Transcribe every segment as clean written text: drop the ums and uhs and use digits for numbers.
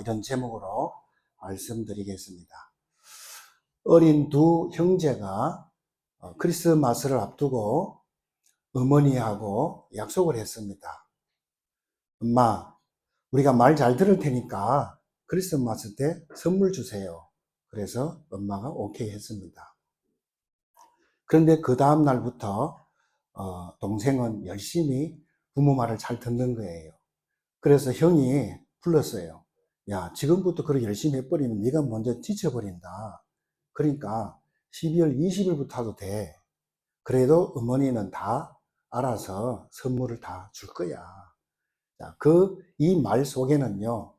이런 제목으로 말씀드리겠습니다. 어린 두 형제가 크리스마스를 앞두고 어머니하고 약속을 했습니다. 엄마, 우리가 말 잘 들을 테니까 크리스마스 때 선물 주세요. 그래서 엄마가 오케이 했습니다. 그런데 그 다음 날부터 동생은 열심히 부모 말을 잘 듣는 거예요. 그래서 형이 불렀어요. 야, 지금부터 그렇게 열심히 해버리면 네가 먼저 지쳐버린다. 그러니까 12월 20일부터 하도 돼. 그래도 어머니는 다 알아서 선물을 다 줄 거야. 자, 이 말 속에는요,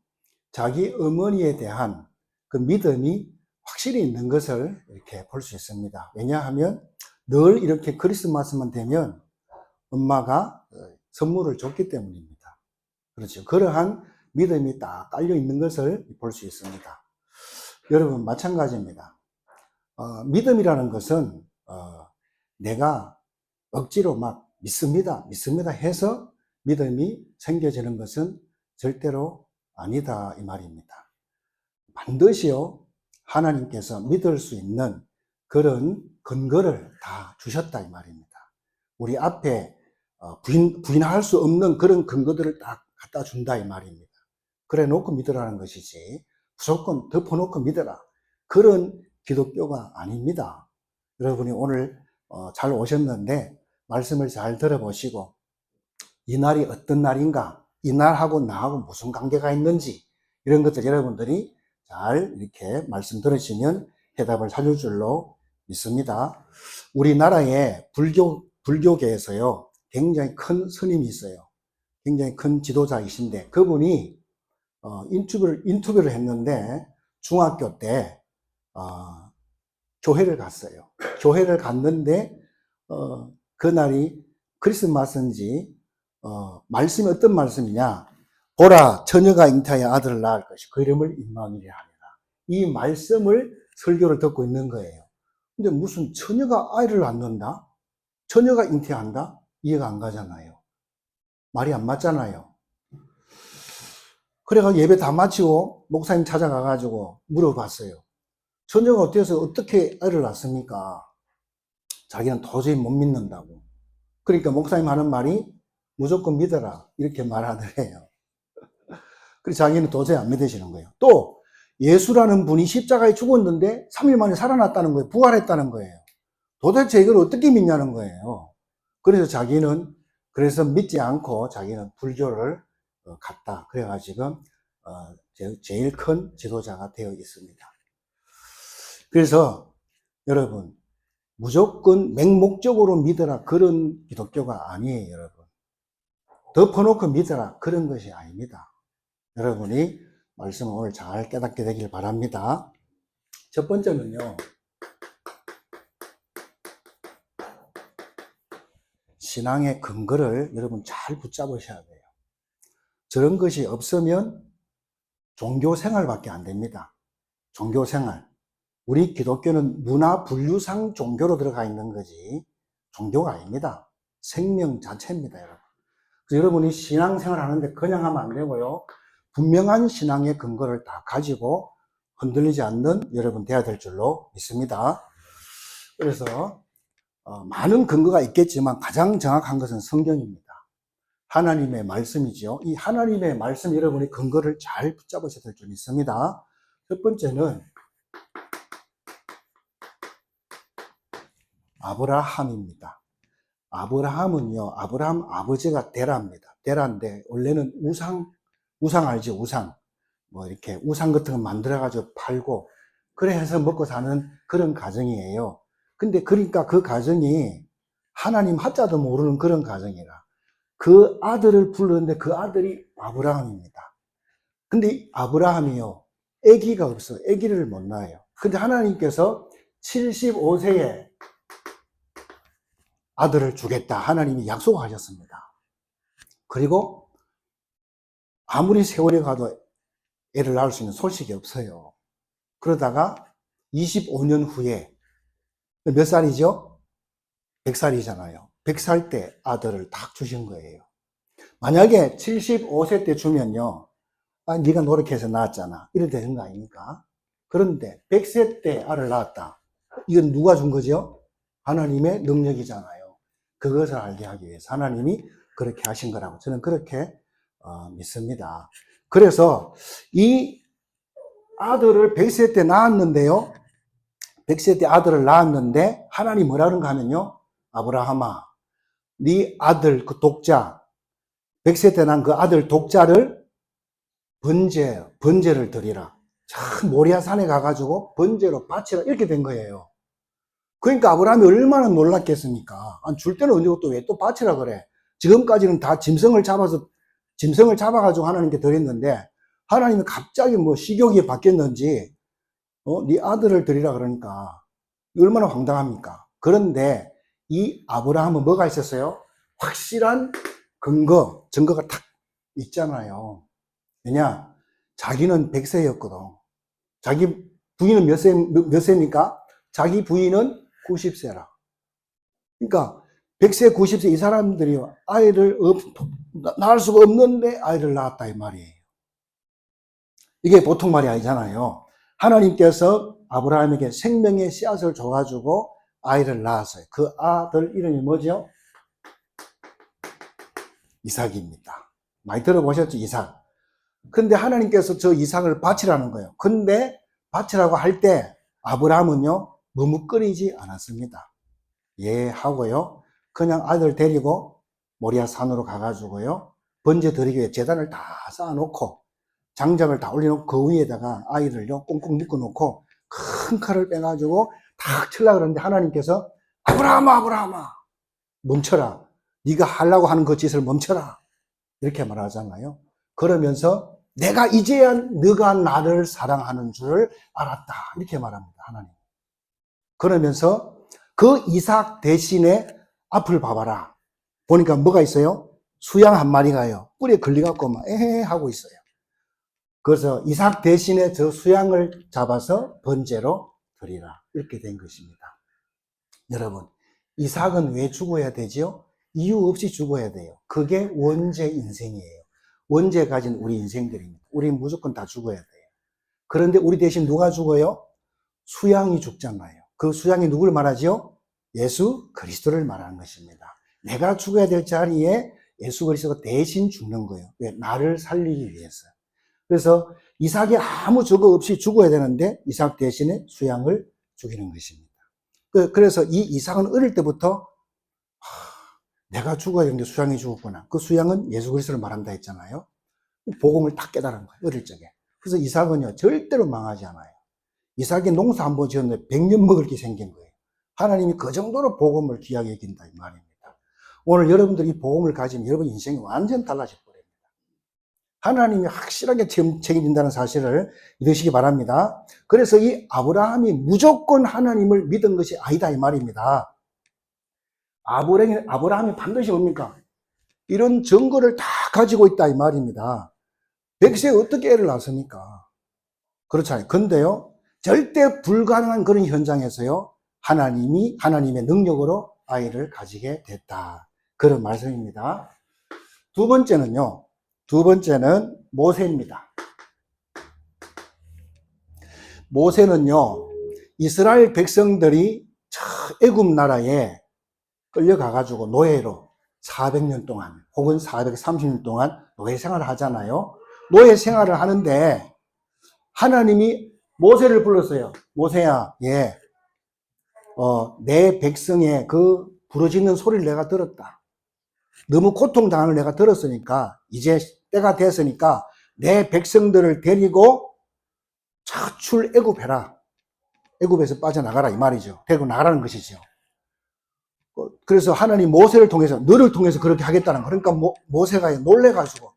자기 어머니에 대한 그 믿음이 확실히 있는 것을 이렇게 볼 수 있습니다. 왜냐하면 늘 이렇게 크리스마스만 되면 엄마가 선물을 줬기 때문입니다. 그렇죠. 그러한 믿음이 딱 깔려 있는 것을 볼 수 있습니다. 여러분, 마찬가지입니다. 믿음이라는 것은 내가 억지로 막 믿습니다 해서 믿음이 생겨지는 것은 절대로 아니다 이 말입니다. 반드시요, 하나님께서 믿을 수 있는 그런 근거를 다 주셨다 이 말입니다. 우리 앞에 부인할 수 없는 그런 근거들을 딱 갖다 준다 이 말입니다. 그래 놓고 믿으라는 것이지 무조건 덮어놓고 믿어라, 그런 기독교가 아닙니다. 여러분이 오늘 잘 오셨는데 말씀을 잘 들어보시고 이 날이 어떤 날인가, 이 날하고 나하고 무슨 관계가 있는지 이런 것들 여러분들이 잘 이렇게 말씀 들으시면 해답을 찾을 줄로 믿습니다. 우리나라의 불교계에서요, 굉장히 큰 스님이 있어요. 굉장히 큰 지도자이신데 그분이 인터뷰를 했는데 중학교 때 교회를 갔어요. 교회를 갔는데 그날이 크리스마스인지 말씀이 어떤 말씀이냐, 보라 처녀가 잉태하여 아들을 낳을 것이 그 이름을 임마누엘이라 하니라. 이 말씀을 설교를 듣고 있는 거예요. 근데 무슨 처녀가 아이를 낳는다? 처녀가 잉태한다? 이해가 안 가잖아요. 말이 안 맞잖아요. 그래가 예배 다 마치고 목사님 찾아가가지고 물어봤어요. 처녀가 어떻게 아이를 낳습니까? 자기는 도저히 못 믿는다고. 그러니까 목사님 하는 말이 무조건 믿어라 이렇게 말하더래요. 그래서 자기는 도저히 안 믿으시는 거예요. 또 예수라는 분이 십자가에 죽었는데 3일 만에 살아났다는 거예요. 부활했다는 거예요. 도대체 이걸 어떻게 믿냐는 거예요. 그래서 자기는 그래서 믿지 않고 자기는 불교를 갔다. 그래가지고 제일 큰 지도자가 되어 있습니다. 그래서 여러분, 무조건 맹목적으로 믿어라 그런 기독교가 아니에요. 여러분, 덮어놓고 믿어라 그런 것이 아닙니다. 여러분이 말씀을 오늘 잘 깨닫게 되길 바랍니다. 첫 번째는요, 신앙의 근거를 여러분 잘 붙잡으셔야 돼요. 저런 것이 없으면 종교생활밖에 안 됩니다. 종교생활. 우리 기독교는 문화 분류상 종교로 들어가 있는 거지 종교가 아닙니다. 생명 자체입니다, 여러분. 그래서 여러분이 신앙생활 하는데 그냥 하면 안 되고요, 분명한 신앙의 근거를 다 가지고 흔들리지 않는 여러분 되어야 될 줄로 믿습니다. 그래서 많은 근거가 있겠지만 가장 정확한 것은 성경입니다. 하나님의 말씀이죠. 이 하나님의 말씀 여러분이 근거를 잘 붙잡으셔야 될 줄 믿습니다. 첫 번째는 아브라함입니다. 아브라함은요, 아브라함 아버지가 데라입니다. 데라인데 원래는 우상 알죠? 우상. 뭐 이렇게 우상 같은 거 만들어가지고 팔고 그래 해서 먹고 사는 그런 가정이에요. 근데 그러니까 그 가정이 하나님 하자도 모르는 그런 가정이라 그 아들을 불렀는데 그 아들이 아브라함입니다. 근데 아브라함이요, 아기가 없어요. 아기를 못 낳아요. 근데 하나님께서 75세에 아들을 주겠다 하나님이 약속하셨습니다. 그리고 아무리 세월이 가도 애를 낳을 수 있는 소식이 없어요. 그러다가 25년 후에 몇 살이죠? 100살이잖아요. 100살 때 아들을 딱 주신 거예요. 만약에 75세 때 주면요, 네가 노력해서 낳았잖아. 이래 되는 거 아닙니까? 그런데 100세 때 알을 낳았다. 이건 누가 준 거죠? 하나님의 능력이잖아요. 그것을 알게 하기 위해서 하나님이 그렇게 하신 거라고 저는 그렇게 믿습니다. 그래서 이 아들을 100세 때 낳았는데요. 100세 때 아들을 낳았는데 하나님 뭐라는가 하면요. 아브라함아, 네 아들 그 독자 100세 때 난 그 아들 독자를 번제를 드리라. 참 모리아 산에 가가지고 번제로 바치라 이렇게 된 거예요. 그러니까 아브라함이 얼마나 놀랐겠습니까? 줄 때는 언제 또 왜 또 바치라 그래? 지금까지는 다 짐승을 잡아가지고 하나님께 드렸는데 하나님이 갑자기 뭐 식욕이 바뀌었는지 네 아들을 드리라 그러니까 얼마나 황당합니까? 그런데 이 아브라함은 뭐가 있었어요? 확실한 증거가 탁 있잖아요. 왜냐? 자기는 100세였거든. 자기 부인은 몇 세입니까? 자기 부인은 90세라. 그러니까 100세, 90세 이 사람들이 아이를 낳을 수가 없는데 아이를 낳았다 이 말이에요. 이게 보통 말이 아니잖아요. 하나님께서 아브라함에게 생명의 씨앗을 줘가지고 아이를 낳았어요. 그 아들 이름이 뭐죠? 이삭입니다. 많이 들어보셨죠? 이삭. 근데 하나님께서 저 이삭을 바치라는 거예요. 근데 바치라고 할 때 아브라함은요, 머뭇거리지 않았습니다. 예, 하고요. 그냥 아들 데리고 모리아 산으로 가가지고요, 번제 드리기 위해 제단을 다 쌓아놓고 장작을 다 올려놓고 그 위에다가 아이를요, 꽁꽁 묶어놓고 큰 칼을 빼가지고 탁 치려고 그러는데 하나님께서 아브라함아, 멈춰라. 네가 하려고 하는 그 짓을 멈춰라. 이렇게 말하잖아요. 그러면서 내가 이제야 너가 나를 사랑하는 줄을 알았다. 이렇게 말합니다. 하나님. 그러면서 그 이삭 대신에 앞을 봐봐라. 보니까 뭐가 있어요? 수양 한 마리가요. 뿔에 걸려갖고 막 에헤 하고 있어요. 그래서 이삭 대신에 저 수양을 잡아서 번제로 드리라. 이렇게 된 것입니다. 여러분, 이삭은 왜 죽어야 되죠? 이유 없이 죽어야 돼요. 그게 원죄 인생이에요. 원죄 가진 우리 인생들입니다. 우리는 무조건 다 죽어야 돼요. 그런데 우리 대신 누가 죽어요? 수양이 죽잖아요. 그 수양이 누굴 말하죠? 예수 그리스도를 말하는 것입니다. 내가 죽어야 될 자리에 예수 그리스도가 대신 죽는 거예요. 왜? 나를 살리기 위해서. 그래서 이삭이 아무 저거 없이 죽어야 되는데 이삭 대신에 수양을 죽이는 것입니다. 그래서 이 이삭은 어릴 때부터 내가 죽어야 되는데 수양이 죽었구나. 그 수양은 예수 그리스도를 말한다 했잖아요. 복음을 딱 깨달은 거예요. 어릴 적에. 그래서 이삭은요 절대로 망하지 않아요. 이삭이 농사 한번 지었는데 100년 먹을 게 생긴 거예요. 하나님이 그 정도로 복음을 귀하게 여긴다 이 말입니다. 오늘 여러분들이 이 복음을 가지면 여러분 인생이 완전 달라질 거예요. 하나님이 확실하게 책임진다는 사실을 믿으시기 바랍니다. 그래서 이 아브라함이 무조건 하나님을 믿은 것이 아니다 이 말입니다. 아브라함이 반드시 뭡니까? 이런 증거를 다 가지고 있다 이 말입니다. 100세에 어떻게 애를 낳습니까? 그렇잖아요. 근데요, 절대 불가능한 그런 현장에서요, 하나님의 능력으로 아이를 가지게 됐다. 그런 말씀입니다. 두 번째는 모세입니다. 모세는요, 이스라엘 백성들이 애굽 나라에 끌려가가지고 노예로 400년 동안 혹은 430년 동안 노예 생활을 하잖아요. 노예 생활을 하는데 하나님이 모세를 불렀어요. 모세야, 내 백성의 그 부르짖는 소리를 내가 들었다. 너무 고통당하는 내가 들었으니까 이제 때가 됐으니까 내 백성들을 데리고 차출 애굽해라. 애굽에서 빠져나가라 이 말이죠. 데리고 나가라는 것이죠. 그래서 하나님 모세를 통해서 너를 통해서 그렇게 하겠다는 거. 그러니까 모세가 놀래가지고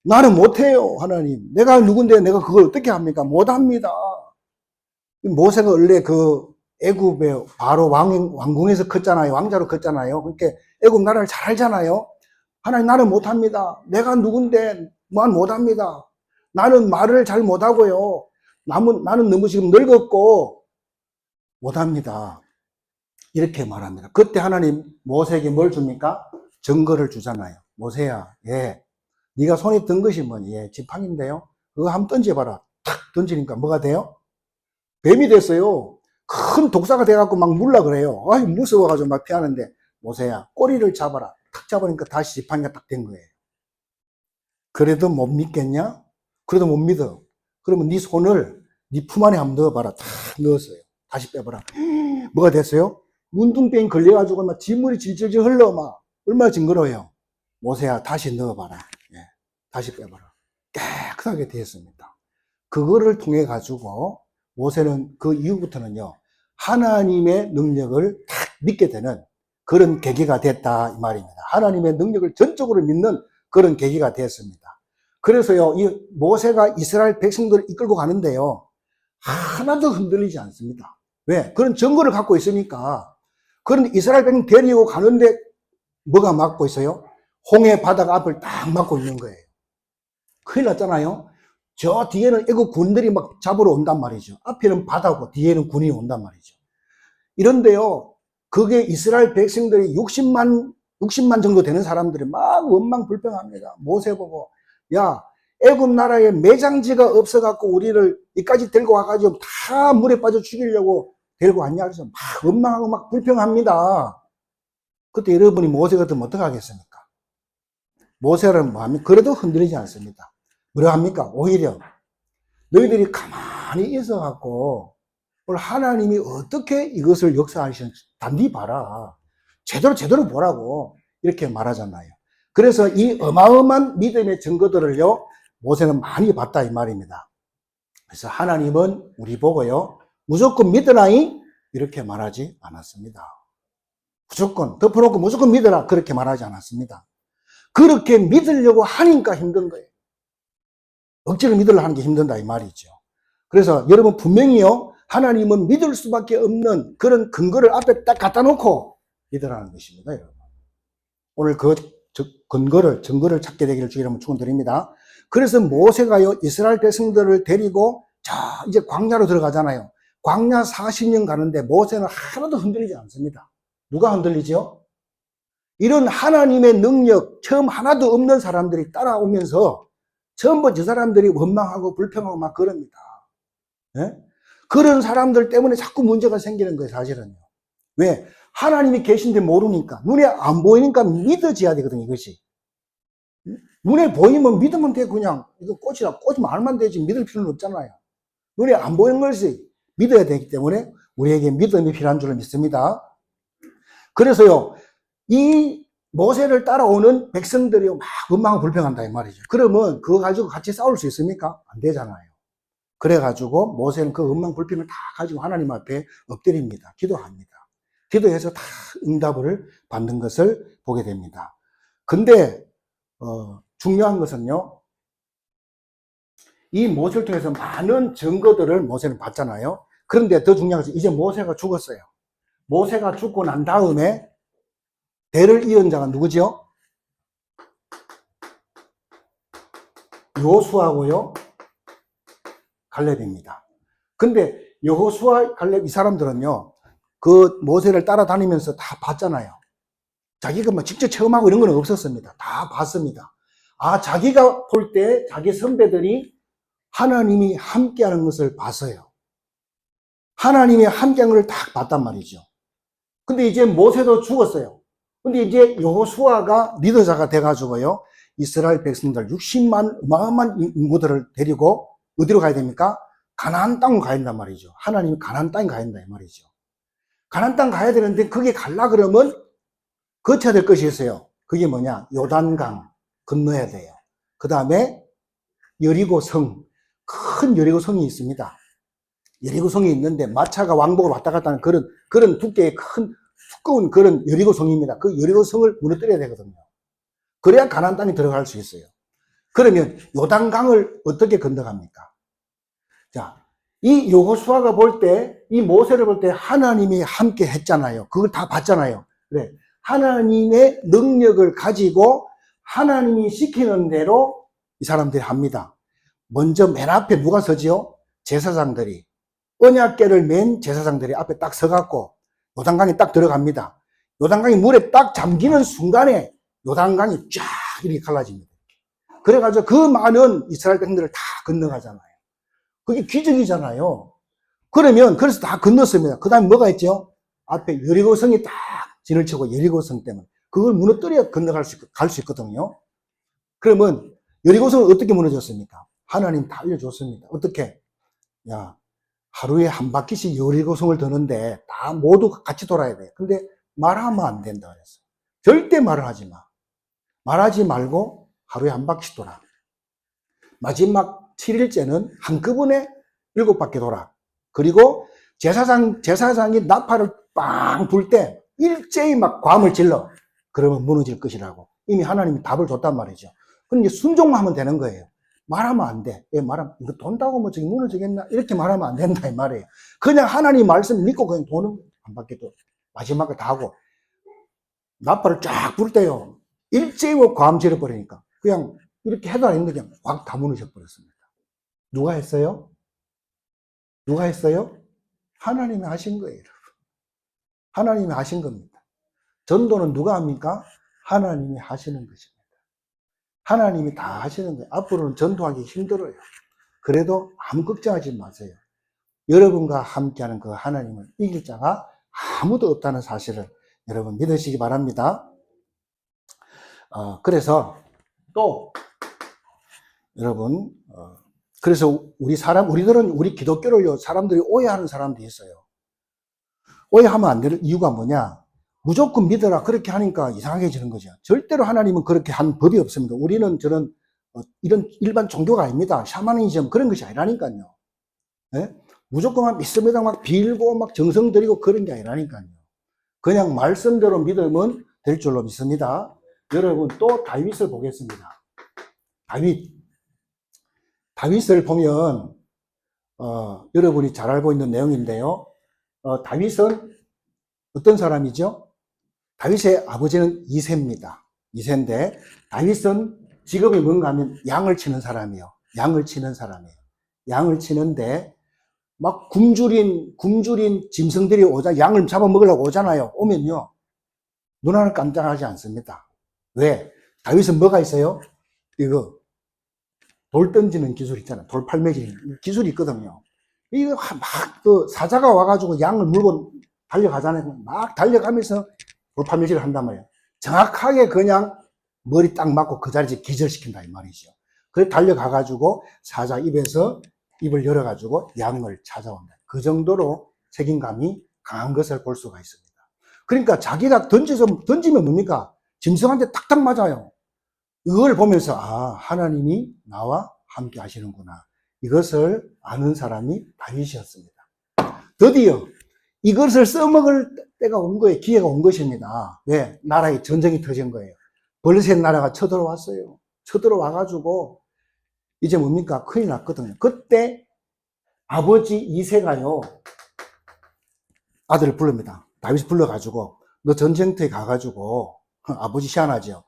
나는 못해요 하나님. 내가 누군데 내가 그걸 어떻게 합니까? 못합니다. 모세가 원래 그 애굽의 바로 왕궁에서 컸잖아요. 왕자로 컸잖아요. 그러니까 애굽 나라를 잘 알잖아요. 하나님 나는 못합니다. 내가 누군데 난 못합니다. 나는 말을 잘 못하고요. 나는 너무 지금 늙었고 못합니다. 이렇게 말합니다. 그때 하나님 모세에게 뭘 줍니까? 증거를 주잖아요. 모세야, 네가 손에 든 것이 뭐니? 예, 지팡인데요. 그거 한번 던져봐라. 탁 던지니까 뭐가 돼요? 뱀이 됐어요. 큰 독사가 돼갖고 막 물라 그래요. 아이, 무서워가지고 막 피하는데, 모세야, 꼬리를 잡아라. 탁 잡으니까 다시 지팡이가 딱 된 거예요. 그래도 못 믿겠냐? 그래도 못 믿어. 그러면 네 손을 네 품 안에 한번 넣어봐라. 탁 넣었어요. 다시 빼봐라. 뭐가 됐어요? 문둥병 걸려가지고 막 진물이 질질질 흘러 막 얼마나 징그러워요. 모세야, 다시 넣어봐라. 예, 다시 빼봐라. 깨끗하게 되었습니다. 그거를 통해 가지고 모세는 그 이후부터는요, 하나님의 능력을 딱 믿게 되는 그런 계기가 됐다 이 말입니다. 하나님의 능력을 전적으로 믿는 그런 계기가 되었습니다. 그래서요, 이 모세가 이스라엘 백성들을 이끌고 가는데요, 하나도 흔들리지 않습니다. 왜? 그런 증거를 갖고 있으니까. 그런 이스라엘 백성 데리고 가는데 뭐가 막고 있어요? 홍해 바다가 앞을 딱 막고 있는 거예요. 큰일 났잖아요. 저 뒤에는 애국 군들이 막 잡으러 온단 말이죠. 앞에는 바다고 뒤에는 군이 온단 말이죠. 이런데요, 그게 이스라엘 백성들이 60만 정도 되는 사람들이 막 원망 불평합니다. 모세 보고, 야, 애국 나라에 매장지가 없어갖고 우리를 이까지 데리고 와가지고 다 물에 빠져 죽이려고 데리고 왔냐? 그래서 막 원망하고 막 불평합니다. 그때 여러분이 모세 같으면 어떡하겠습니까? 모세는 뭐합니까? 그래도 흔들리지 않습니다. 뭐라 합니까? 오히려 너희들이 가만히 있어갖고 오늘 하나님이 어떻게 이것을 역사하시는지 단디 봐라. 제대로 보라고 이렇게 말하잖아요. 그래서 이 어마어마한 믿음의 증거들을요, 모세는 많이 봤다 이 말입니다. 그래서 하나님은 우리 보고요, 무조건 믿으라이 이렇게 말하지 않았습니다. 무조건 덮어놓고 무조건 믿으라 그렇게 말하지 않았습니다. 그렇게 믿으려고 하니까 힘든 거예요. 억지로 믿으려 하는 게 힘든다 이 말이죠. 그래서 여러분 분명히요, 하나님은 믿을 수밖에 없는 그런 근거를 앞에 딱 갖다 놓고 믿으라는 것입니다, 여러분. 오늘 그 증거를 찾게 되기를 주기를 축원드립니다. 그래서 모세가요, 이스라엘 백성들을 데리고 자 이제 광야로 들어가잖아요. 광야 40년 가는데 모세는 하나도 흔들리지 않습니다. 누가 흔들리죠? 이런 하나님의 능력 처음 하나도 없는 사람들이 따라오면서 전부 저 사람들이 원망하고 불평하고 막 그럽니다. 예? 그런 사람들 때문에 자꾸 문제가 생기는 거예요, 사실은요. 왜? 하나님이 계신데 모르니까, 눈에 안 보이니까 믿어져야 되거든요, 이것이. 눈에 보이면 믿으면 돼, 그냥. 이거 꽃이라 꽃이면 알면 되지, 믿을 필요는 없잖아요. 눈에 안 보이는 것이 믿어야 되기 때문에 우리에게 믿음이 필요한 줄을 믿습니다. 그래서요, 이 모세를 따라오는 백성들이 막 원망하고 불평한다 이 말이죠. 그러면 그거 가지고 같이 싸울 수 있습니까? 안 되잖아요. 그래가지고 모세는 그 원망 불평을 다 가지고 하나님 앞에 엎드립니다. 기도합니다. 기도해서 다 응답을 받는 것을 보게 됩니다. 근데 중요한 것은요, 이 모세를 통해서 많은 증거들을 모세는 봤잖아요. 그런데 더 중요한 것은 이제 모세가 죽었어요. 모세가 죽고 난 다음에 대를 이은 자가 누구죠? 여호수아고요, 갈렙입니다. 근데 여호수아, 갈렙 이 사람들은요, 그 모세를 따라다니면서 다 봤잖아요. 자기가 뭐 직접 체험하고 이런 건 없었습니다. 다 봤습니다. 아, 자기가 볼 때 자기 선배들이 하나님이 함께하는 것을 봤어요. 하나님이 함께하는 것을 딱 봤단 말이죠. 근데 이제 모세도 죽었어요. 근데 이제 여호수아가 리더자가 돼가지고요, 이스라엘 백성들 60만 어마어마한 인구들을 데리고 어디로 가야 됩니까? 가나안 땅으로 가야 된단 말이죠. 하나님이 가나안 땅에 가야 된다 이 말이죠. 가나안 땅 가야 되는데 거기 갈라 그러면 거쳐야 될 것이 있어요. 그게 뭐냐? 요단강 건너야 돼요. 그 다음에 여리고성, 큰 여리고성이 있습니다. 여리고성이 있는데 마차가 왕복을 왔다 갔다 하는 그런 두께의 큰 두꺼운 그런 여리고성입니다. 그 여리고성을 무너뜨려야 되거든요. 그래야 가나안 땅에 들어갈 수 있어요. 그러면 요단강을 어떻게 건너갑니까? 자, 이 여호수아가 볼 때, 이 모세를 볼 때 하나님이 함께 했잖아요. 그걸 다 봤잖아요. 그래, 하나님의 능력을 가지고 하나님이 시키는 대로 이 사람들이 합니다. 먼저 맨 앞에 누가 서지요? 제사장들이, 언약궤를 맨 제사장들이 앞에 딱 서갖고 요단강에 딱 들어갑니다. 요단강이 물에 딱 잠기는 순간에 요단강이 쫙 이렇게 갈라집니다. 그래가지고 그 많은 이스라엘 백성들을 다 건너가잖아요. 그게 기적이잖아요. 그러면 그래서 다 건넜습니다. 그 다음에 뭐가 있죠? 앞에 여리고성이 딱 진을 치고 여리고성 때문에 그걸 무너뜨려 건너갈 갈 수 있거든요. 그러면 여리고성은 어떻게 무너졌습니까? 하나님 다 알려줬습니다. 어떻게? 야, 하루에 한 바퀴씩 여리고성을 도는데 다 모두 같이 돌아야 돼. 근데 말하면 안 된다 그랬어요. 절대 말을 하지 마. 말하지 말고 하루에 한 바퀴씩 돌아. 마지막 7일째는 한꺼번에 7바퀴 돌아. 그리고 제사장이 나팔을 빵 불 때 일제히 막 괌을 질러. 그러면 무너질 것이라고. 이미 하나님이 답을 줬단 말이죠. 그럼 이제 순종하면 되는 거예요. 말하면 안 돼. 왜 말하면, 이거 돈다고 뭐 저기 무너지겠나? 이렇게 말하면 안 된다, 이 말이에요. 그냥 하나님 말씀 믿고 그냥 도는 한 바퀴도 마지막에 다 하고, 나팔을 쫙 불 때요. 일제히 괌 질러버리니까. 그냥 이렇게 해도 안 했는데 그냥 확 다 무너져 버렸습니다. 누가 했어요? 누가 했어요? 하나님이 하신 거예요, 여러분. 하나님이 하신 겁니다. 전도는 누가 합니까? 하나님이 하시는 것입니다. 하나님이 다 하시는 거예요. 앞으로는 전도하기 힘들어요. 그래도 아무 걱정하지 마세요. 여러분과 함께하는 그 하나님을 이길 자가 아무도 없다는 사실을 여러분 믿으시기 바랍니다. 그래서 또 여러분 그래서 우리들은 우리 기독교를 사람들이 오해하는 사람들이 있어요. 오해하면 안 되는 이유가 뭐냐? 무조건 믿어라 그렇게 하니까 이상해지는 거죠. 절대로 하나님은 그렇게 한 법이 없습니다. 우리는 저는 이런 일반 종교가 아닙니다. 샤머니즘 그런 것이 아니라니까요. 네? 무조건 막 믿습니다 막 빌고 막 정성 들이고 그런 게 아니라니까요. 그냥 말씀대로 믿으면 될 줄로 믿습니다. 여러분 또 다윗을 보겠습니다. 다윗을 보면 여러분이 잘 알고 있는 내용인데요. 다윗은 어떤 사람이죠? 다윗의 아버지는 이새입니다. 이새인데 다윗은 직업이 뭔가 하면 양을 치는 사람이에요. 양을 치는 사람이에요. 양을 치는데 막 굶주린 짐승들이 양을 잡아먹으려고 오잖아요. 오면요. 눈 하나 깜짝하지 않습니다. 왜? 다윗은 뭐가 있어요? 이거 돌 던지는 기술 있잖아요. 돌 팔매기는 기술이 있거든요. 이거 막 사자가 와가지고 양을 물고 달려가잖아요. 막 달려가면서 돌팔매질을 한단 말이에요. 정확하게 그냥 머리 딱 맞고 그 자리에서 기절시킨다 이 말이죠. 그래서 달려가가지고 사자 입에서 입을 열어가지고 양을 찾아온다. 그 정도로 책임감이 강한 것을 볼 수가 있습니다. 그러니까 자기가 던지면 뭡니까? 짐승한테 탁탁 맞아요. 이걸 보면서 하나님이 나와 함께 하시는구나. 이것을 아는 사람이 다윗이었습니다. 드디어 이것을 써먹을 때가 온 거예요. 기회가 온 것입니다. 왜? 나라에 전쟁이 터진 거예요. 블레셋 나라가 쳐들어왔어요. 쳐들어와가지고 이제 뭡니까? 큰일 났거든요. 그때 아버지 이새가요 아들을 부릅니다. 다윗을 불러가지고 너 전쟁터에 가가지고 아버지 희한하죠.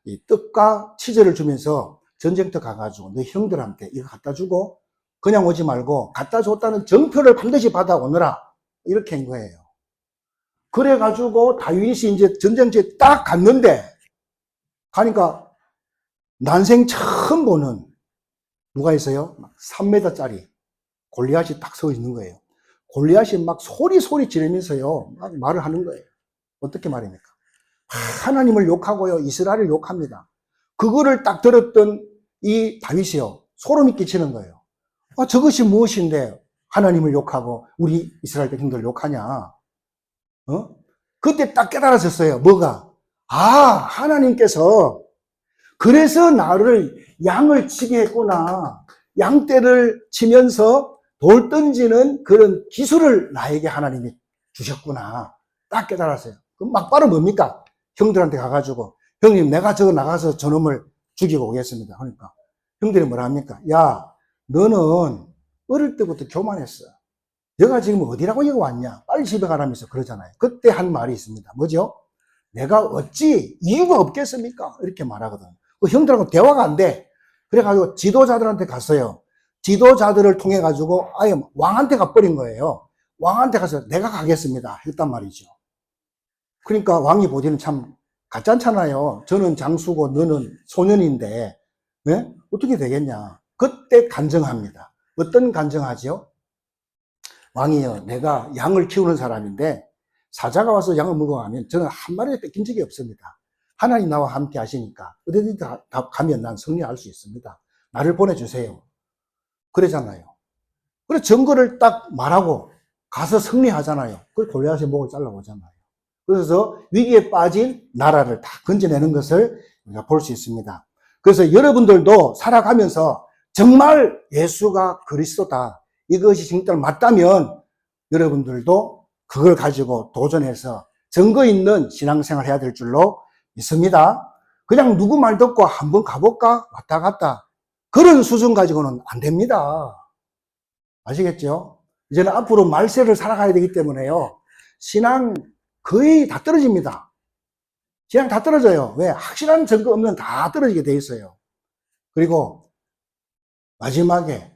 이 떡과 치즈를 주면서 전쟁터 가가지고 너 형들한테 이거 갖다 주고 그냥 오지 말고 갖다 줬다는 정표를 반드시 받아오너라. 이렇게 한 거예요. 그래가지고 다윗이 이제 전쟁터에 딱 갔는데 가니까 난생 처음 보는 누가 있어요? 3m짜리 골리앗이 딱 서 있는 거예요. 골리앗이 막 소리 지르면서요 막 말을 하는 거예요. 어떻게 말입니까? 하나님을 욕하고요 이스라엘을 욕합니다. 그거를 딱 들었던 이 다윗이요 소름이 끼치는 거예요. 저것이 무엇인데 하나님을 욕하고 우리 이스라엘 백성들을 욕하냐? 그때 딱 깨달았었어요. 뭐가? 하나님께서 그래서 나를 양을 치게 했구나. 양떼를 치면서 돌 던지는 그런 기술을 나에게 하나님이 주셨구나. 딱 깨달았어요. 그럼 막바로 뭡니까? 형들한테 가가지고 형님 내가 저거 나가서 저놈을 죽이고 오겠습니다. 그러니까 형들이 뭐라 합니까? 야 너는 어릴 때부터 교만했어. 너가 지금 어디라고 여기 왔냐? 빨리 집에 가라면서 그러잖아요. 그때 한 말이 있습니다. 뭐죠? 내가 어찌 이유가 없겠습니까? 이렇게 말하거든. 그 형들하고 대화가 안 돼. 그래가지고 지도자들한테 갔어요. 지도자들을 통해 가지고 아예 왕한테 가버린 거예요. 왕한테 가서 내가 가겠습니다. 했단 말이죠. 그러니까 왕이 보기에는 참 가짠잖아요. 저는 장수고 너는 소년인데 네? 어떻게 되겠냐? 그때 간증합니다. 어떤 간증하죠? 왕이여, 내가 양을 키우는 사람인데 사자가 와서 양을 먹어가면 저는 한 마리도 뺏긴 적이 없습니다. 하나님 나와 함께 하시니까 어디든지 다 가면 난 승리할 수 있습니다. 나를 보내주세요. 그러잖아요. 그래서 증거를 딱 말하고 가서 승리하잖아요. 그 골리앗의 목을 잘라오잖아요. 그래서 위기에 빠진 나라를 다 건져내는 것을 우리가 볼 수 있습니다. 그래서 여러분들도 살아가면서 정말 예수가 그리스도다, 이것이 진짜 맞다면 여러분들도 그걸 가지고 도전해서 증거 있는 신앙생활 해야 될 줄로 믿습니다. 그냥 누구 말 듣고 한번 가볼까? 왔다 갔다. 그런 수준 가지고는 안 됩니다. 아시겠죠? 이제는 앞으로 말세를 살아가야 되기 때문에요. 신앙 거의 다 떨어집니다. 신앙 다 떨어져요. 왜? 확실한 증거 없는 다 떨어지게 돼 있어요. 그리고 마지막에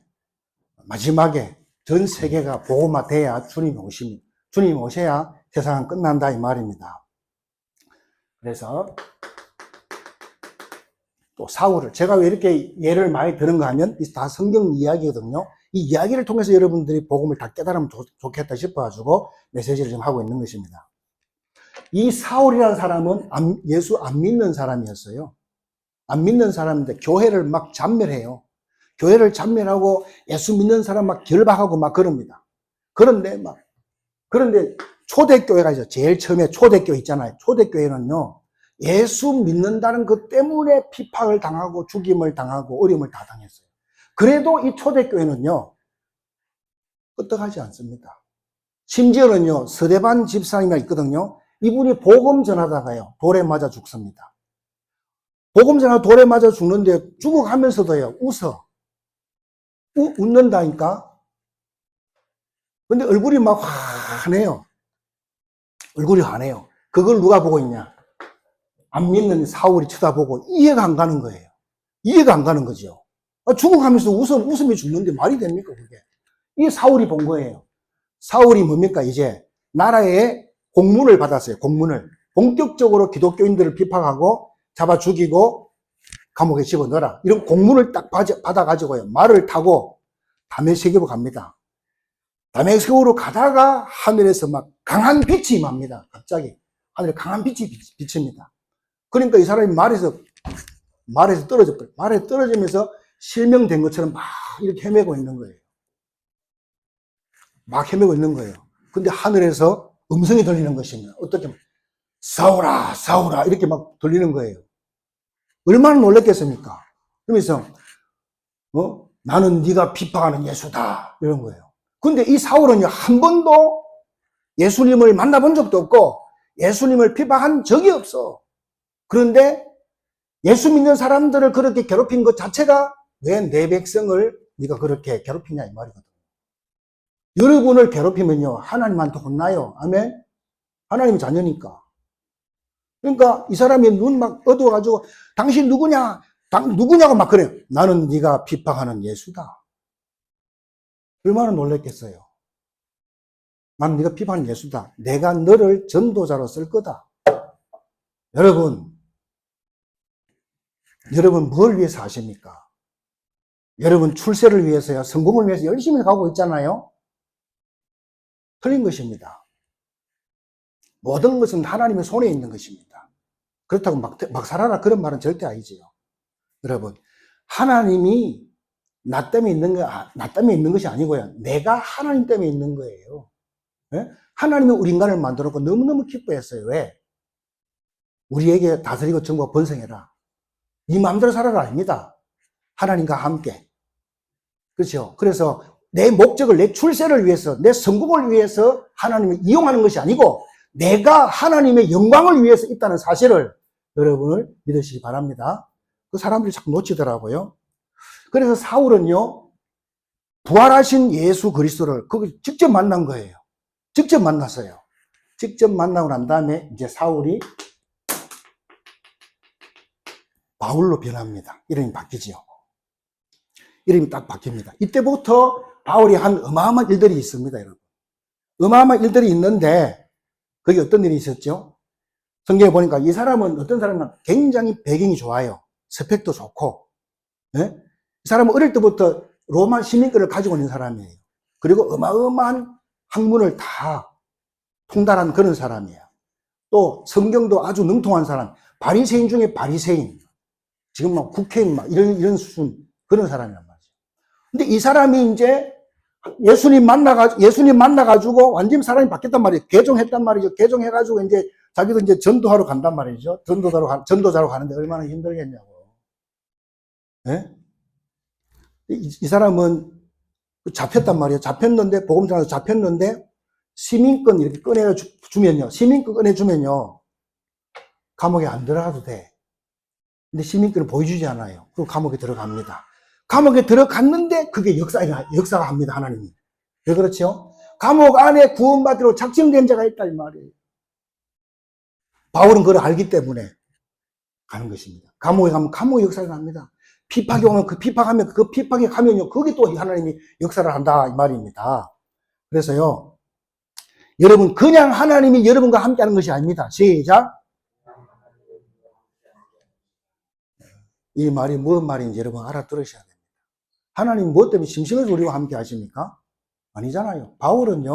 전 세계가 복음화 돼야 주님이 오십니다. 주님이 오셔야 세상은 끝난다 이 말입니다. 그래서 또 사울을, 제가 왜 이렇게 예를 많이 드는가 하면 다 성경 이야기거든요. 이 이야기를 통해서 여러분들이 복음을 다 깨달으면 좋겠다 싶어가지고 메시지를 좀 하고 있는 것입니다. 이 사울이라는 사람은 예수 안 믿는 사람이었어요. 안 믿는 사람인데 교회를 막 잔멸해요. 교회를 잔멸하고 예수 믿는 사람 막 결박하고 막 그럽니다. 그런데 초대교회가 있어요. 제일 처음에 초대교회 있잖아요. 초대교회는요, 예수 믿는다는 것 때문에 핍박을 당하고 죽임을 당하고 어려움을 다 당했어요. 그래도 이 초대교회는요, 끄떡하지 않습니다. 심지어는요, 스데반 집사님이 있거든요. 이분이 복음 전하다가요, 돌에 맞아 죽습니다. 복음 전하다 돌에 맞아 죽는데 죽어가면서도요, 웃는다니까? 근데 얼굴이 막 환해요. 얼굴이 환해요. 그걸 누가 보고 있냐? 안 믿는 사울이 쳐다보고 이해가 안 가는 거예요. 이해가 안 가는 거죠. 죽어가면서 웃음이 죽는데 말이 됩니까, 그게? 이 사울이 본 거예요. 사울이 뭡니까, 이제? 나라에 공문을 받았어요, 공문을. 본격적으로 기독교인들을 비판하고 잡아 죽이고 감옥에 집어넣어라. 이런 공문을 딱 받아가지고요, 말을 타고 다메섹으로 갑니다. 다메섹으로 가다가 하늘에서 막 강한 빛이 임합니다. 갑자기. 하늘에 강한 빛이 비칩니다. 그러니까 이 사람이 말에서 떨어져버려요. 말에 떨어지면서 실명된 것처럼 막 이렇게 헤매고 있는 거예요. 막 헤매고 있는 거예요. 근데 하늘에서 음성이 들리는 것입니다. 어떻게, 싸우라, 싸우라, 이렇게 막 들리는 거예요. 얼마나 놀랐겠습니까? 그러면서, 나는 네가 비판하는 예수다, 이런 거예요. 근데 이 사울은요, 한 번도 예수님을 만나본 적도 없고, 예수님을 비판한 적이 없어. 그런데 예수 믿는 사람들을 그렇게 괴롭힌 것 자체가 왜 내 백성을 네가 그렇게 괴롭히냐 이 말이거든요. 여러분을 괴롭히면요, 하나님한테 혼나요. 아멘? 하나님의 자녀니까. 그러니까 이 사람이 눈 막 어두워가지고 당신 누구냐고 막 그래요. 나는 네가 비판하는 예수다. 얼마나 놀랬겠어요. 나는 네가 비판하는 예수다. 내가 너를 전도자로 쓸 거다. 여러분 뭘 위해서 하십니까? 여러분 출세를 위해서요, 성공을 위해서 열심히 가고 있잖아요. 틀린 것입니다. 모든 것은 하나님의 손에 있는 것입니다. 그렇다고 막 살아라 그런 말은 절대 아니지요. 여러분, 하나님이 나 때문에 있는 것이 아니고요. 내가 하나님 때문에 있는 거예요. 네? 하나님이 우리 인간을 만들었고 너무너무 기뻐했어요. 왜? 우리에게 다스리고 정부가 번성해라. 네 마음대로 살아라 아닙니다. 하나님과 함께. 그렇죠? 그래서 내 목적을, 내 출세를 위해서, 내 성공을 위해서 하나님을 이용하는 것이 아니고 내가 하나님의 영광을 위해서 있다는 사실을 여러분을 믿으시기 바랍니다. 그 사람들이 자꾸 놓치더라고요. 그래서 사울은요, 부활하신 예수 그리스도를 거기 직접 만난 거예요. 직접 만났어요. 직접 만나고 난 다음에 이제 사울이 바울로 변합니다. 이름이 바뀌지요. 이름이 딱 바뀝니다. 이때부터 바울이 한 어마어마한 일들이 있습니다, 여러분. 어마어마한 일들이 있는데, 거기 어떤 일이 있었죠? 성경에 보니까 이 사람은 어떤 사람은 굉장히 배경이 좋아요. 스펙도 좋고, 예? 이 사람은 어릴 때부터 로마 시민권을 가지고 있는 사람이에요. 그리고 어마어마한 학문을 다 통달한 그런 사람이에요. 또 성경도 아주 능통한 사람, 바리새인 중에 바리새인, 지금 막 국회의원 막 이런 수준 그런 사람이란 말이죠. 근데 이 사람이 이제 예수님 만나가지고 완전 사람이 바뀌었단 말이에요. 개종했단 말이죠. 개종해가지고 이제 자기도 이제 전도하러 간단 말이죠. 전도자로 가는데 얼마나 힘들겠냐고. 예? 이 사람은 잡혔단 말이에요. 잡혔는데, 보금자에서 잡혔는데, 시민권 이렇게 꺼내주면요. 시민권 꺼내주면요. 감옥에 안 들어가도 돼. 근데 시민권을 보여주지 않아요. 그럼 감옥에 들어갑니다. 감옥에 들어갔는데, 그게 역사가 합니다. 하나님이. 왜 그렇죠? 감옥 안에 구원받으러 작정된 자가 있다, 이 말이에요. 바울은 그걸 알기 때문에 가는 것입니다. 감옥에 가면 감옥의 역사가 납니다. 피팍이 오면 그 피팍에 가면요. 거기 또 하나님이 역사를 한다, 이 말입니다. 그래서요, 여러분, 그냥 하나님이 여러분과 함께 하는 것이 아닙니다. 시작. 이 말이 무슨 말인지 여러분 알아들으셔야 됩니다. 하나님 무엇 때문에 심심해서 우리와 함께 하십니까? 아니잖아요. 바울은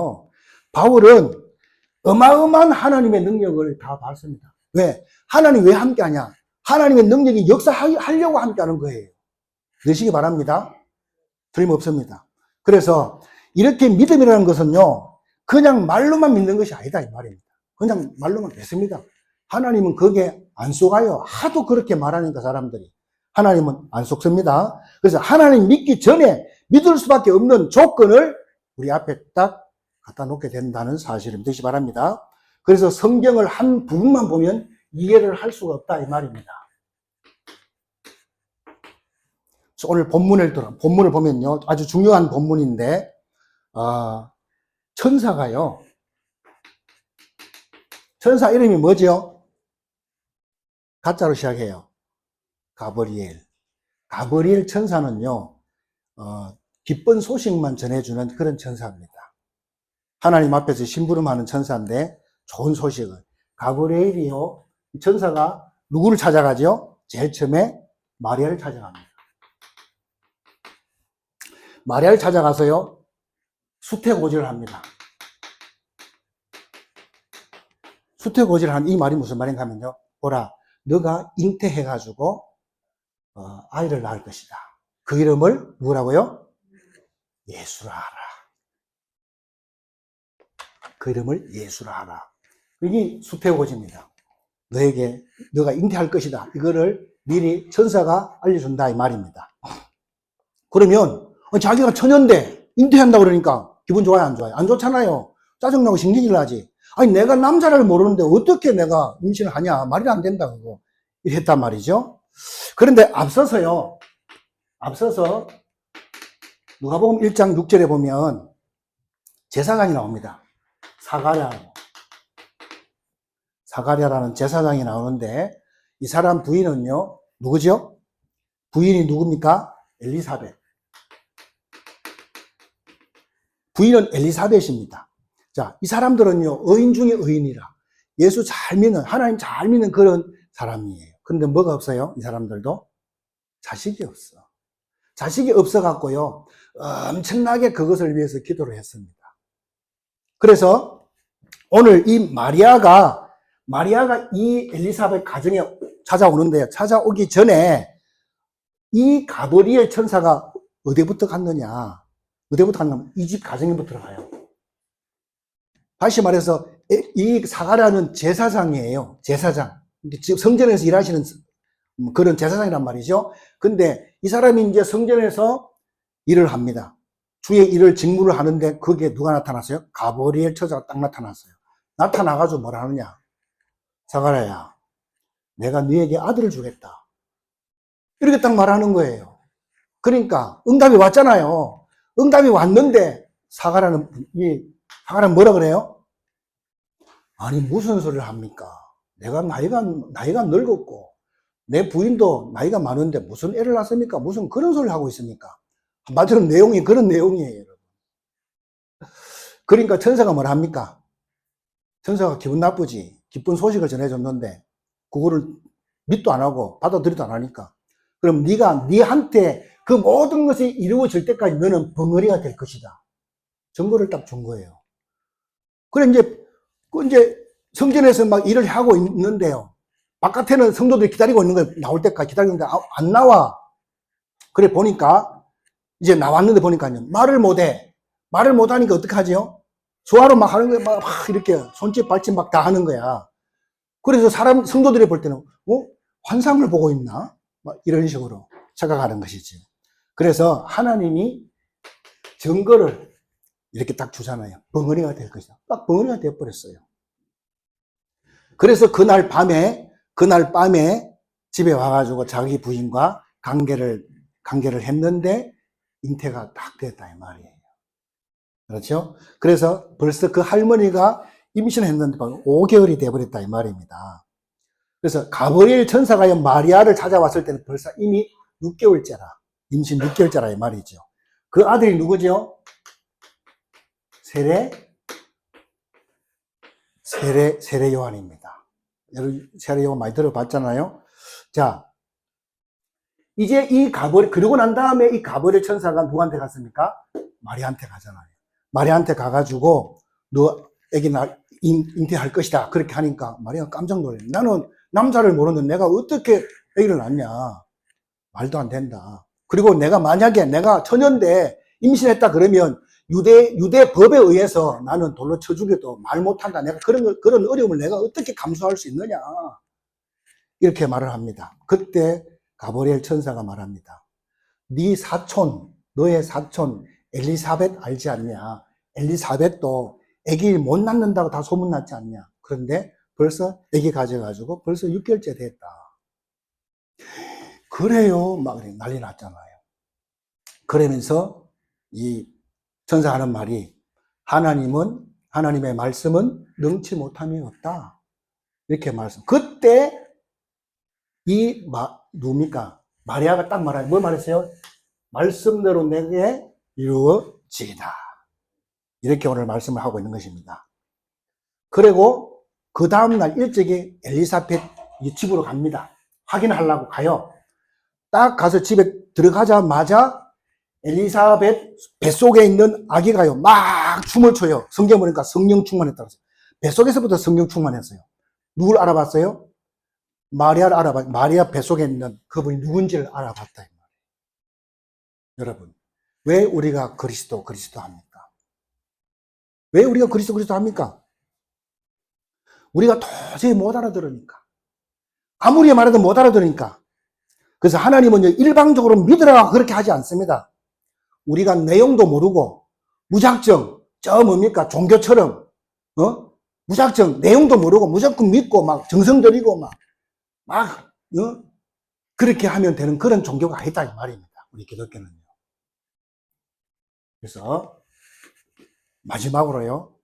어마어마한 하나님의 능력을 다 받습니다. 왜? 하나님 왜 함께 하냐? 하나님의 능력이 역사하려고 함께 하는 거예요. 넣으시기 바랍니다. 틀림없습니다. 그래서 이렇게 믿음이라는 것은요, 그냥 말로만 믿는 것이 아니다, 이 말입니다. 그냥 말로만 믿습니다. 하나님은 거기에 안 속아요. 하도 그렇게 말하니까 사람들이. 하나님은 안 속습니다. 그래서 하나님 믿기 전에 믿을 수밖에 없는 조건을 우리 앞에 딱 갖다 놓게 된다는 사실을 믿으시 바랍니다. 그래서 성경을 한 부분만 보면 이해를 할 수가 없다, 이 말입니다. 오늘 본문을 보면요, 아주 중요한 본문인데, 천사가요, 천사 이름이 뭐죠? 가짜로 시작해요. 가브리엘 천사는요, 기쁜 소식만 전해주는 그런 천사입니다. 하나님 앞에서 심부름하는 천사인데, 좋은 소식을. 가브리엘이요, 천사가 누구를 찾아가죠? 제일 처음에 마리아를 찾아갑니다. 마리아를 찾아가서요, 수태고지를 합니다. 수태고지를 하는 이 말이 무슨 말인가 하면요, 보라, 너가 잉태해가지고 아이를 낳을 것이다. 그 이름을 누구라고요? 예수라 하라. 그 이름을 예수라 하라. 이게 수태고지입니다. 너가 잉태할 것이다. 이거를 미리 천사가 알려준다, 이 말입니다. 그러면 자기가 처녀인데 잉태한다고 그러니까 기분 좋아요, 안 좋아요? 안 좋잖아요. 짜증나고 신경질 나지. 아니, 내가 남자를 모르는데 어떻게 내가 임신을 하냐? 말이 안 된다, 그거. 이랬단 말이죠. 그런데 앞서서 누가복음 1장 6절에 보면 제사장이 나옵니다. 사가랴라는 제사장이 나오는데, 이 사람 부인은요, 누구죠? 부인이 누굽니까? 엘리사벳. 부인은 엘리사벳입니다. 자, 이 사람들은요, 의인 중에 의인이라. 예수 잘 믿는, 하나님 잘 믿는 그런 사람이에요. 그런데 뭐가 없어요? 이 사람들도? 자식이 없어. 자식이 없어갖고요, 엄청나게 그것을 위해서 기도를 했습니다. 그래서 오늘 이 마리아가 이 엘리사벳 가정에 찾아오는데요. 찾아오기 전에 이 가브리엘 천사가 어디부터 갔느냐? 이 집 가정에부터 가요. 다시 말해서 이 사가랴는 제사장이에요. 제사장. 지금 성전에서 일하시는 그런 제사장이란 말이죠. 근데 이 사람이 이제 성전에서 일을 합니다. 주의 일을 직무를 하는데 거기에 누가 나타났어요? 가브리엘 천사가 딱 나타났어요. 나타나가지고 뭐라 하느냐? 사가랴야, 내가 너에게 아들을 주겠다. 이렇게 딱 말하는 거예요. 그러니까 응답이 왔잖아요. 응답이 왔는데 사가랴는 뭐라 그래요? 아니, 무슨 소리를 합니까? 내가 나이가 늙었고 내 부인도 나이가 많은데 무슨 애를 낳습니까? 무슨 그런 소리를 하고 있습니까? 한마디로 내용이 그런 내용이에요, 여러분. 그러니까 천사가 뭐라 합니까? 천사가 기분 나쁘지. 기쁜 소식을 전해줬는데 그거를 믿도 안 하고 받아들이도 안 하니까 그럼 네한테 그 모든 것이 이루어질 때까지 너는 벙어리가 될 것이다. 증거를 딱 준 거예요. 그래, 이제 성전에서 막 일을 하고 있는데요. 바깥에는 성도들이 기다리고 있는 거예요. 나올 때까지 기다리고 있는데 안 나와. 그래, 보니까, 이제 나왔는데 보니까요. 말을 못해. 말을 못하니까 어떡하지요? 수화로 막 하는 거야. 막 이렇게 손짓 발짓 막 다 하는 거야. 그래서 성도들이 볼 때는, 환상을 보고 있나? 막 이런 식으로 착각하는 것이지. 그래서 하나님이 증거를 이렇게 딱 주잖아요. 벙어리가 될 것이다. 딱 벙어리가 되어버렸어요. 그래서 그날 밤에 집에 와가지고 자기 부인과 관계를 했는데 잉태가 딱 됐다 이 말이에요. 그렇죠? 그래서 벌써 그 할머니가 임신했는데 5개월이 돼버렸다 이 말입니다. 그래서 가브리엘 천사가 마리아를 찾아왔을 때는 벌써 이미 6개월째라. 임신 6개월째라 이 말이죠. 그 아들이 누구죠? 세례 요한입니다. 여러분 세례 요한 많이 들어봤잖아요. 자, 이제 그러고 난 다음에 이 가브리엘 천사가 누구한테 갔습니까? 마리아한테 가잖아요. 마리아한테 가가지고 너 애기 잉태할 것이다. 그렇게 하니까 마리아가 깜짝 놀래요. 나는 남자를 모르는데 내가 어떻게 애기를 낳냐. 말도 안 된다. 그리고 만약에 내가 처녀인데 임신했다 그러면 유대 법에 의해서 나는 돌로 쳐 죽여도 말 못한다. 내가 그런 어려움을 내가 어떻게 감수할 수 있느냐. 이렇게 말을 합니다. 그때 가브리엘 천사가 말합니다. 너의 사촌 엘리사벳 알지 않냐? 엘리사벳도 아기 못 낳는다고 다 소문났지 않냐? 그런데 벌써 아기 가져가지고 벌써 6개월째 됐다. 그래요. 막 난리 났잖아요. 그러면서 이 천사가 하는 말이 하나님의 말씀은 능치 못함이 없다. 이렇게 말씀. 그때 누굽니까? 마리아가 딱 말해요. 뭐 말했어요? 말씀대로 내게 이루어지이다. 이렇게 오늘 말씀을 하고 있는 것입니다. 그리고 그 다음날 일찍이 엘리사벳 집으로 갑니다. 확인하려고 가요. 딱 가서 집에 들어가자마자 엘리사벳 뱃속에 있는 아기가요 막 춤을 춰요. 성경 보니까 성령 충만했다고 했어요. 뱃속에서부터 성령 충만했어요. 누굴 알아봤어요? 마리아를 알아봤. 마리아 뱃속에 있는 그분이 누군지를 알아봤다. 여러분, 왜 우리가 그리스도 합니까? 왜 우리가 그리스도 합니까? 우리가 도저히 못 알아들으니까. 아무리 말해도 못 알아들으니까. 그래서 하나님은 일방적으로 믿으라 그렇게 하지 않습니다. 우리가 내용도 모르고 무작정 뭡니까? 종교처럼 무작정 내용도 모르고 무조건 믿고 막 정성 들이고 막 그렇게 하면 되는 그런 종교가 아니다 이 말입니다. 우리 기독교는요. 그래서 마지막으로요.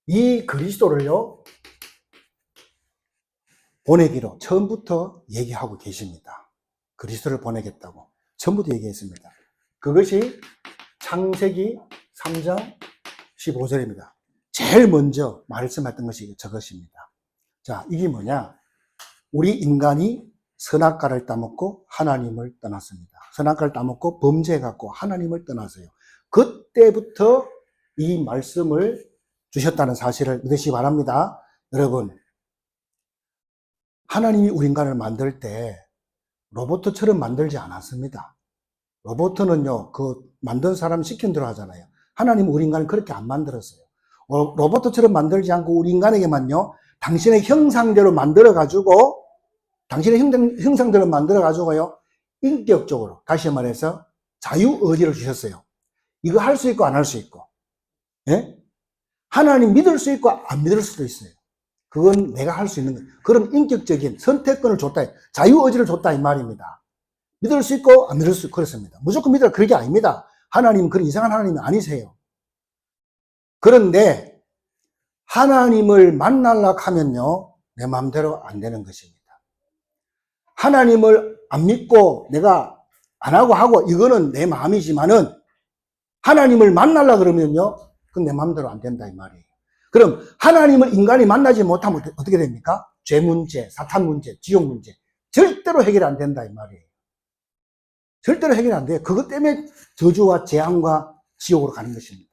이 그리스도를요. 보내기로 처음부터 얘기하고 계십니다. 그리스도를 보내겠다고 처음부터 얘기했습니다. 그것이 창세기 3장 15절입니다. 제일 먼저 말씀했던 것이 저것입니다. 자, 이게 뭐냐? 우리 인간이 선악과를 따먹고 하나님을 떠났습니다. 선악과를 따먹고 범죄해갖고 하나님을 떠났어요. 그때부터 이 말씀을 주셨다는 사실을 믿으시기 바랍니다. 여러분, 하나님이 우리 인간을 만들 때 로봇처럼 만들지 않았습니다. 로봇은요, 만든 사람 시킨 대로 하잖아요. 하나님은 우리 인간을 그렇게 안 만들었어요. 로봇처럼 만들지 않고 우리 인간에게만요, 당신의 형상대로 만들어가지고요, 인격적으로, 다시 말해서 자유의지를 주셨어요. 이거 할 수 있고 안 할 수 있고. 예? 하나님 믿을 수 있고 안 믿을 수도 있어요. 그건 내가 할 수 있는 거예요. 그런 인격적인 선택권을 줬다. 자유의지를 줬다 이 말입니다. 믿을 수 있고 안 믿을 수 있고 그렇습니다. 무조건 믿으라 그게 아닙니다. 하나님은 그런 이상한 하나님이 아니세요. 그런데 하나님을 만나려고 하면요, 내 마음대로 안 되는 것입니다. 하나님을 안 믿고 내가 안 하고 이거는 내 마음이지만은 하나님을 만나려고 그러면요, 그건 내 마음대로 안 된다 이 말이에요. 그럼 하나님을 인간이 만나지 못하면 어떻게 됩니까? 죄 문제, 사탄 문제, 지옥 문제 절대로 해결이 안 된다 이 말이에요. 절대로 해결이 안 돼요. 그것 때문에 저주와 재앙과 지옥으로 가는 것입니다.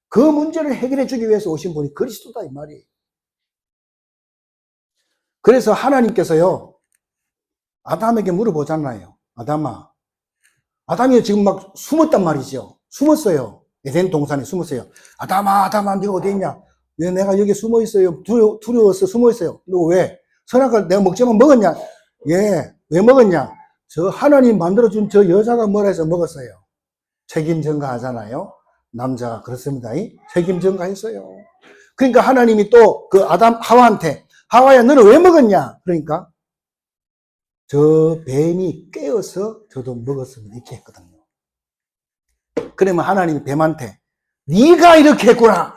그 문제를 해결해 주기 위해서 오신 분이 그리스도다 이 말이에요. 그래서 하나님께서요, 아담에게 물어보잖아요. 아담이 지금 막 숨었단 말이죠. 숨었어요. 에덴 동산에 숨었어요. 아담아, 네가 어디 있냐? 왜 내가 여기 숨어 있어요? 두려워서 숨어 있어요. 너 왜? 선악을 내가 먹지만 먹었냐? 예, 왜 먹었냐? 저 하나님 만들어준 저 여자가 뭐라 해서 먹었어요. 책임 전가하잖아요. 남자가 그렇습니다. 책임 전가했어요. 그러니까 하나님이 또 그 하와한테, 하와야 너는 왜 먹었냐? 그러니까 저 뱀이 깨어서 저도 먹었으면 이렇게 했거든요. 그러면 하나님이 뱀한테 네가 이렇게 했구나.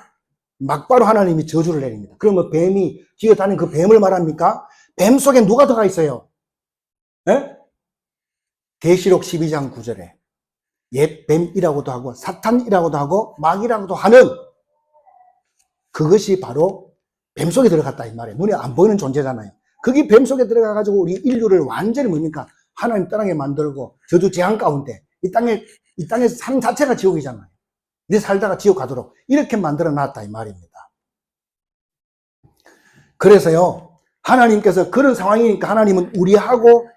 막바로 하나님이 저주를 내립니다. 그러면 뱀이 기어다니는 그 뱀을 말합니까? 뱀 속에 누가 들어가 있어요? 예? 계시록 12장 9절에 옛 뱀이라고도 하고 사탄이라고도 하고 마귀라고도 하는 그것이 바로 뱀 속에 들어갔다 이 말이에요. 눈에 안 보이는 존재잖아요. 그게 뱀 속에 들어가가지고 우리 인류를 완전히 뭡니까? 하나님 떠나게 만들고 저주 재앙 가운데 이 땅에 삶 자체가 지옥이잖아요. 내 살다가 지옥 가도록 이렇게 만들어 놨다 이 말입니다. 그래서요, 하나님께서 그런 상황이니까 하나님은 우리하고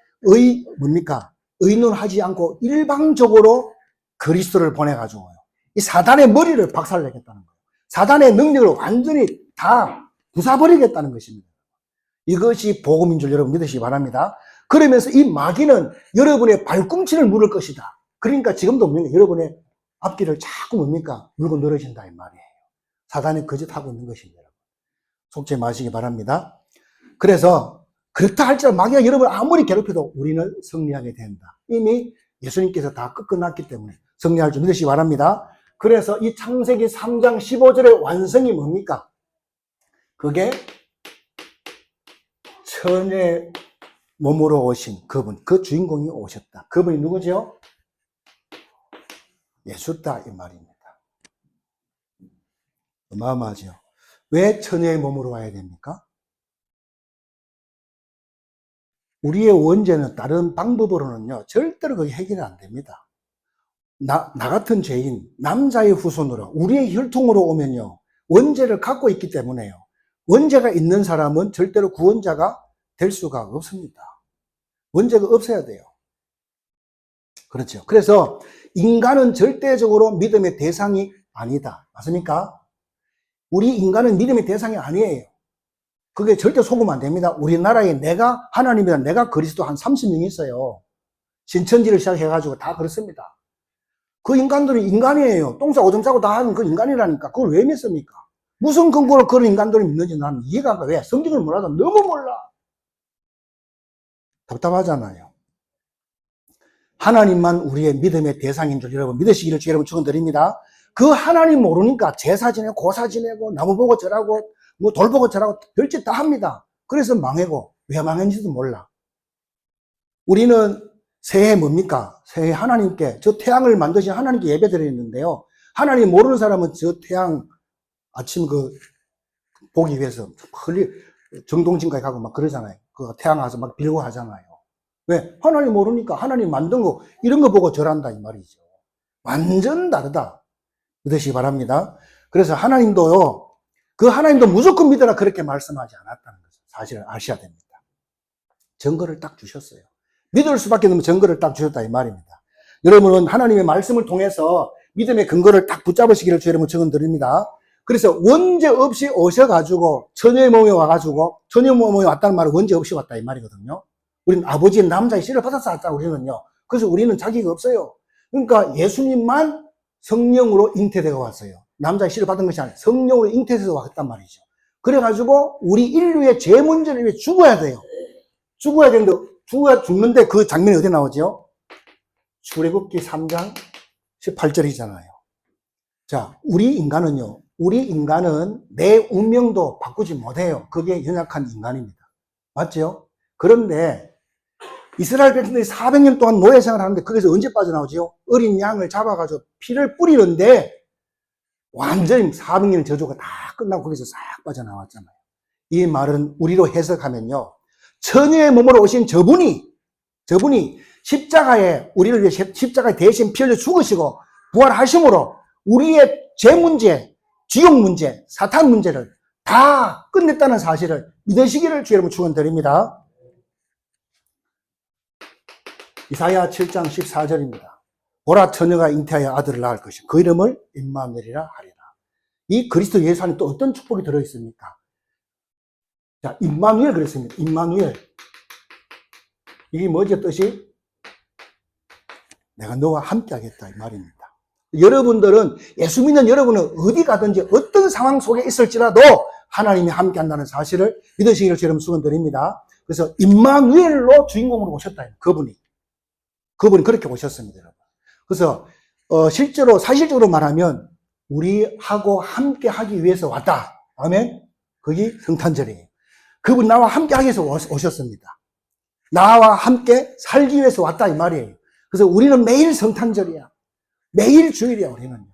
의논하지 않고 일방적으로 그리스도를 보내가지고요. 이 사단의 머리를 박살내겠다는 거예요. 사단의 능력을 완전히 다 부숴버리겠다는 것입니다. 이것이 복음인 줄 여러분 믿으시기 바랍니다. 그러면서 이 마귀는 여러분의 발꿈치를 물을 것이다. 그러니까 지금도 여러분의 앞길을 자꾸 물고 늘어진다 이 말이에요. 사단이 거짓하고 있는 것입니다. 속지 마시기 바랍니다. 그래서 그렇다 할지라도 마귀가 여러분을 아무리 괴롭혀도 우리는 승리하게 된다. 이미 예수님께서 다 끝났기 때문에 승리할 줄 믿으시기 바랍니다. 그래서 이 창세기 3장 15절의 완성이 뭡니까? 그게 천의 몸으로 오신 그분, 그 주인공이 오셨다. 그분이 누구죠? 예수다 이 말입니다. 어마어마하죠. 왜 천의 몸으로 와야 됩니까? 우리의 원죄는 다른 방법으로는요 절대로 그게 해결이 안 됩니다. 나 같은 죄인, 남자의 후손으로 우리의 혈통으로 오면요 원죄를 갖고 있기 때문에요 원죄가 있는 사람은 절대로 구원자가 될 수가 없습니다. 원죄가 없어야 돼요. 그렇죠. 그래서 인간은 절대적으로 믿음의 대상이 아니다. 맞습니까? 우리 인간은 믿음의 대상이 아니에요. 그게 절대 속으면 안 됩니다. 우리나라에 내가 하나님이란 내가 그리스도 한 30명 있어요. 신천지를 시작해가지고 다 그렇습니다. 그 인간들은 인간이에요. 똥 싸고 오줌 싸고 다 하는 그 인간이라니까. 그걸 왜 믿습니까? 무슨 근거로 그런 인간들을 믿는지 나는 이해가 안 가. 왜? 성경을 몰라도 너무 몰라. 답답하잖아요. 하나님만 우리의 믿음의 대상인 줄 여러분 믿으시기를 주 여러분 축원드립니다. 그 하나님 모르니까 제사 지내고 고사 지내고 나무 보고 절하고 뭐 돌 보고 절하고 별짓 다 합니다. 그래서 망하고 왜 망했는지도 몰라. 우리는 새해 뭡니까? 새해 하나님께 저 태양을 만드신 하나님께 예배 드리는데요. 하나님 모르는 사람은 저 태양 아침 보기 위해서 정동진까지 가고 막 그러잖아요. 그 태양 와서 막 빌고 하잖아요. 왜? 하나님 모르니까 하나님 만든 거 이런 거 보고 절한다 이 말이죠. 완전 다르다. 믿으시기 바랍니다. 그래서 하나님도요. 그 하나님도 무조건 믿어라 그렇게 말씀하지 않았다는 것을 사실을 아셔야 됩니다. 증거를 딱 주셨어요. 믿을 수밖에 없는 증거를 딱 주셨다 이 말입니다. 여러분은 하나님의 말씀을 통해서 믿음의 근거를 딱 붙잡으시기를 주 여러분 축원드립니다. 그래서 원죄 없이 오셔가지고 처녀의 몸에 와가지고 처녀의 몸에 왔다는 말은 원죄 없이 왔다 이 말이거든요. 우리는 아버지의 남자의 씨를 받아서 왔다 우리는요. 그래서 우리는 자기가 없어요. 그러니까 예수님만 성령으로 잉태되어 왔어요. 남자의 씨를 받은 것이 아니라 성령으로 잉태돼서 왔단 말이죠. 그래가지고 우리 인류의 죄 문제를 위해 죽어야 돼요. 죽어야 되는데 죽는데 그 장면이 어디 나오죠? 출애굽기 3장 18절이잖아요. 자, 우리 인간은 내 운명도 바꾸지 못해요. 그게 연약한 인간입니다. 맞죠? 그런데 이스라엘 백성들이 400년 동안 노예 생활을 하는데 거기서 언제 빠져나오죠? 어린 양을 잡아가지고 피를 뿌리는데 완전히 400년 저주가 다 끝나고 거기서 싹 빠져나왔잖아요. 이 말은 우리로 해석하면요. 처녀의 몸으로 오신 저분이 십자가에, 우리를 위해 십자가에 대신 피 흘려 죽으시고 부활하심으로 우리의 죄 문제, 지옥 문제, 사탄 문제를 다 끝냈다는 사실을 믿으시기를 주 여러분 축원드립니다. 이사야 7장 14절입니다. 보라, 처녀가 잉태하여 아들을 낳을 것이요 그 이름을 임마누엘이라 하리라. 이 그리스도 예수 안에 또 어떤 축복이 들어있습니까? 자, 임마누엘 그랬습니다. 임마누엘. 이게 뭐죠, 뜻이? 내가 너와 함께 하겠다, 이 말입니다. 여러분들은, 예수 믿는 여러분은 어디 가든지 어떤 상황 속에 있을지라도 하나님이 함께 한다는 사실을 믿으시기를 여러분 축원드립니다. 그래서 임마누엘로 주인공으로 오셨다. 그분이 그렇게 오셨습니다, 여러분. 그래서 실제로 사실적으로 말하면 우리하고 함께 하기 위해서 왔다. 아멘. 그게 성탄절이에요. 그분 나와 함께 하기 위해서 오셨습니다. 나와 함께 살기 위해서 왔다 이 말이에요. 그래서 우리는 매일 성탄절이야. 매일 주일이야, 우리는.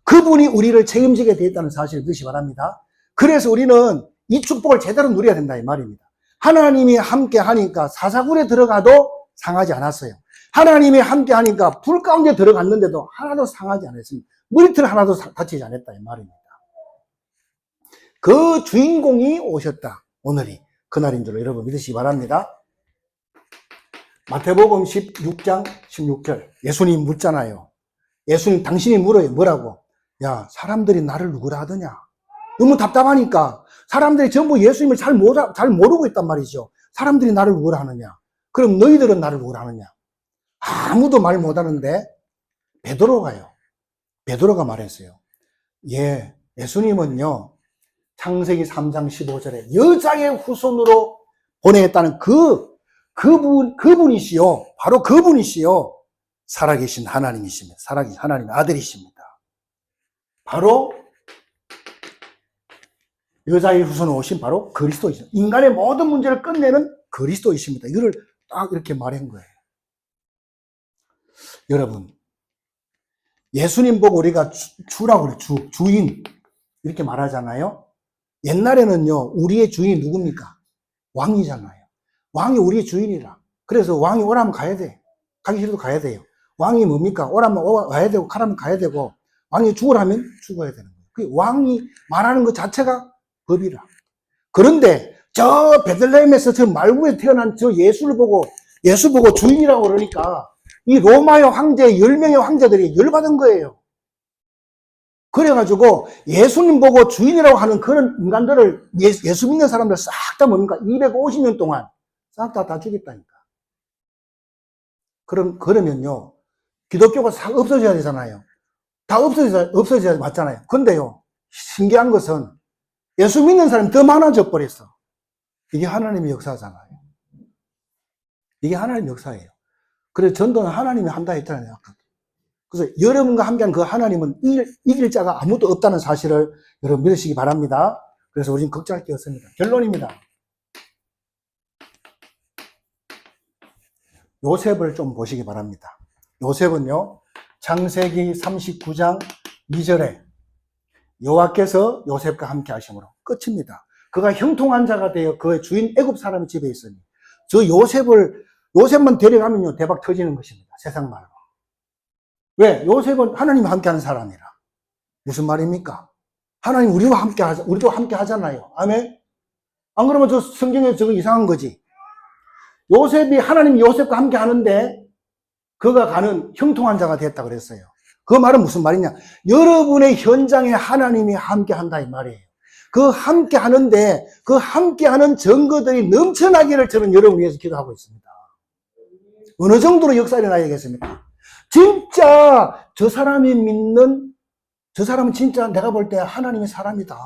그분이 우리를 책임지게 되었다는 사실을 믿으시 바랍니다. 그래서 우리는 이 축복을 제대로 누려야 된다 이 말입니다. 하나님이 함께 하니까 사사굴에 들어가도 상하지 않았어요. 하나님이 함께 하니까 불 가운데 들어갔는데도 하나도 상하지 않았습니다. 머리털 하나도 다치지 않았다 이 말입니다. 그 주인공이 오셨다. 오늘이 그날인 줄 여러분 믿으시기 바랍니다. 마태복음 16장 16절 예수님 묻잖아요. 예수님 당신이 물어요. 뭐라고? 야, 사람들이 나를 누구라 하더냐? 너무 답답하니까 사람들이 전부 예수님을 잘 모르고 있단 말이죠. 사람들이 나를 누구라 하느냐? 그럼 너희들은 나를 누구라 하느냐? 아무도 말 못하는데 베드로가 말했어요. 예, 예수님은요 창세기 3장 15절에 여자의 후손으로 보내겠다는 그분이시요, 바로 그분이시요, 살아계신 하나님이십니다. 살아계신 하나님의 아들이십니다. 바로 여자의 후손으로 오신 바로 그리스도이십니다. 인간의 모든 문제를 끝내는 그리스도이십니다. 이걸 딱 이렇게 말한 거예요. 여러분, 예수님 보고 우리가 주라고 그래요. 주인 이렇게 말하잖아요. 옛날에는요 우리의 주인이 누굽니까? 왕이잖아요. 왕이 우리의 주인이라. 그래서 왕이 오라면 가야 돼. 가기 싫어도 가야 돼요. 왕이 뭡니까? 오라면 와야 되고 가라면 가야 되고, 왕이 죽으라면 죽어야 되는 거예요. 그 왕이 말하는 것 자체가 법이라. 그런데 저 베들레헴에서 저 말구에 태어난 저 예수 보고 주인이라고 그러니까 이 로마의 황제 10명의 황제들이 열받은 거예요. 그래가지고 예수님 보고 주인이라고 하는 그런 인간들을, 예수 믿는 사람들 싹 다 뭡니까? 250년 동안 싹 다 죽였다니까. 그러면요 기독교가 싹 없어져야 되잖아요. 다 없어져야 맞잖아요. 근데요 신기한 것은 예수 믿는 사람이 더 많아져 버렸어. 이게 하나님의 역사잖아요. 이게 하나님의 역사예요. 그래서 전도는 하나님이 한다 했잖아요. 그래서 여러분과 함께한 그 하나님은 이길 자가 아무도 없다는 사실을 여러분 믿으시기 바랍니다. 그래서 우리는 걱정할 게 없습니다. 결론입니다. 요셉을 좀 보시기 바랍니다. 요셉은요 창세기 39장 2절에 여호와께서 요셉과 함께 하심으로 끝입니다. 그가 형통한 자가 되어 그의 주인 애굽 사람의 집에 있으니, 저 요셉만 데려가면요 대박 터지는 것입니다. 세상 말로. 왜? 요셉은 하나님과 함께하는 사람이라. 무슨 말입니까? 하나님 우리도 함께 하잖아요. 아멘. 안 그러면 저 성경에 저거 이상한 거지. 하나님이 요셉과 함께 하는데 그가 가는 형통한 자가 됐다 그랬어요. 그 말은 무슨 말이냐? 여러분의 현장에 하나님이 함께 한다 이 말이에요. 그 함께 하는데 그 함께 하는 증거들이 넘쳐나기를 저는 여러분 위해서 기도하고 있습니다. 어느 정도로 역사가 일어나야겠습니까? 진짜 저 사람은 진짜 내가 볼 때 하나님의 사람이다.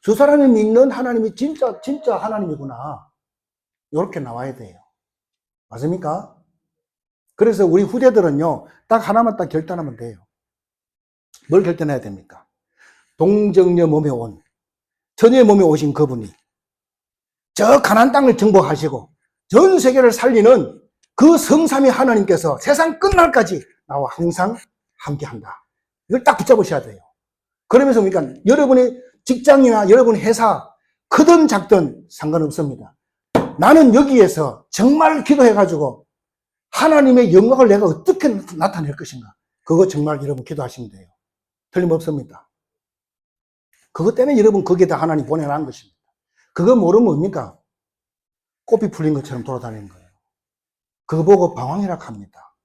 저 사람이 믿는 하나님이 진짜 하나님이구나. 이렇게 나와야 돼요. 맞습니까? 그래서 우리 후대들은요 딱 하나만 딱 결단하면 돼요. 뭘 결단해야 됩니까? 동정녀 몸에 온, 처녀의 몸에 오신 그분이 저 가나안 땅을 정복하시고 전 세계를 살리는 그 성삼위 하나님께서 세상 끝날까지 나와 항상 함께한다. 이걸 딱 붙잡으셔야 돼요. 그러면서 그러니까 여러분의 직장이나 여러분의 회사 크든 작든 상관없습니다. 나는 여기에서 정말 기도해가지고 하나님의 영광을 내가 어떻게 나타낼 것인가. 그거 정말 여러분 기도하시면 돼요. 틀림없습니다. 그것 때문에 여러분 거기에다 하나님 보내라는 것입니다. 그거 모르면 뭡니까? 꽃이 풀린 것처럼 돌아다니는 거예요. 그거 보고 방황이라 합니다.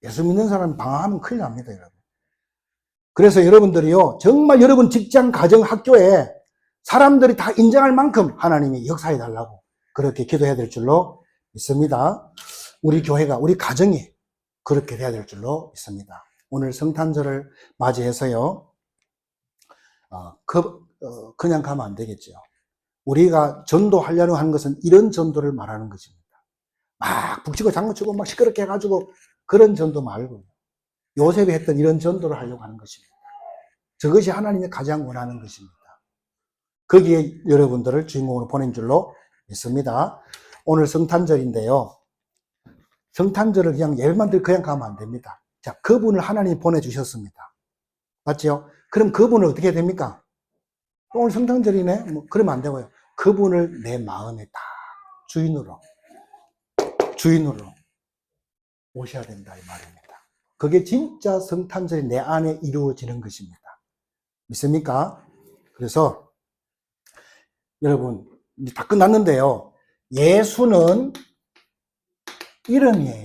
예수 믿는 사람이 방황하면 큰일 납니다, 여러분. 그래서 여러분들이요, 정말 여러분 직장, 가정, 학교에 사람들이 다 인정할 만큼 하나님이 역사해 달라고 그렇게 기도해야 될 줄로 믿습니다. 우리 교회가, 우리 가정이 그렇게 돼야 될 줄로 믿습니다. 오늘 성탄절을 맞이해서요, 그냥 가면 안 되겠죠. 우리가 전도하려고 하는 것은 이런 전도를 말하는 것입니다. 막 북치고 장구치고 막 시끄럽게 해가지고 그런 전도 말고 요셉이 했던 이런 전도를 하려고 하는 것입니다. 저것이 하나님이 가장 원하는 것입니다. 거기에 여러분들을 주인공으로 보낸 줄로 믿습니다. 오늘 성탄절인데요. 성탄절을 그냥 예배만 들고 그냥 가면 안 됩니다. 자, 그분을 하나님이 보내주셨습니다. 맞죠? 그럼 그분을 어떻게 해야 됩니까? 오늘 성탄절이네? 뭐, 그러면 안 되고요. 그분을 내 마음에 딱 주인으로 오셔야 된다, 이 말입니다. 그게 진짜 성탄절이 내 안에 이루어지는 것입니다. 믿습니까? 그래서, 여러분, 이제 다 끝났는데요. 예수는 이름이에요.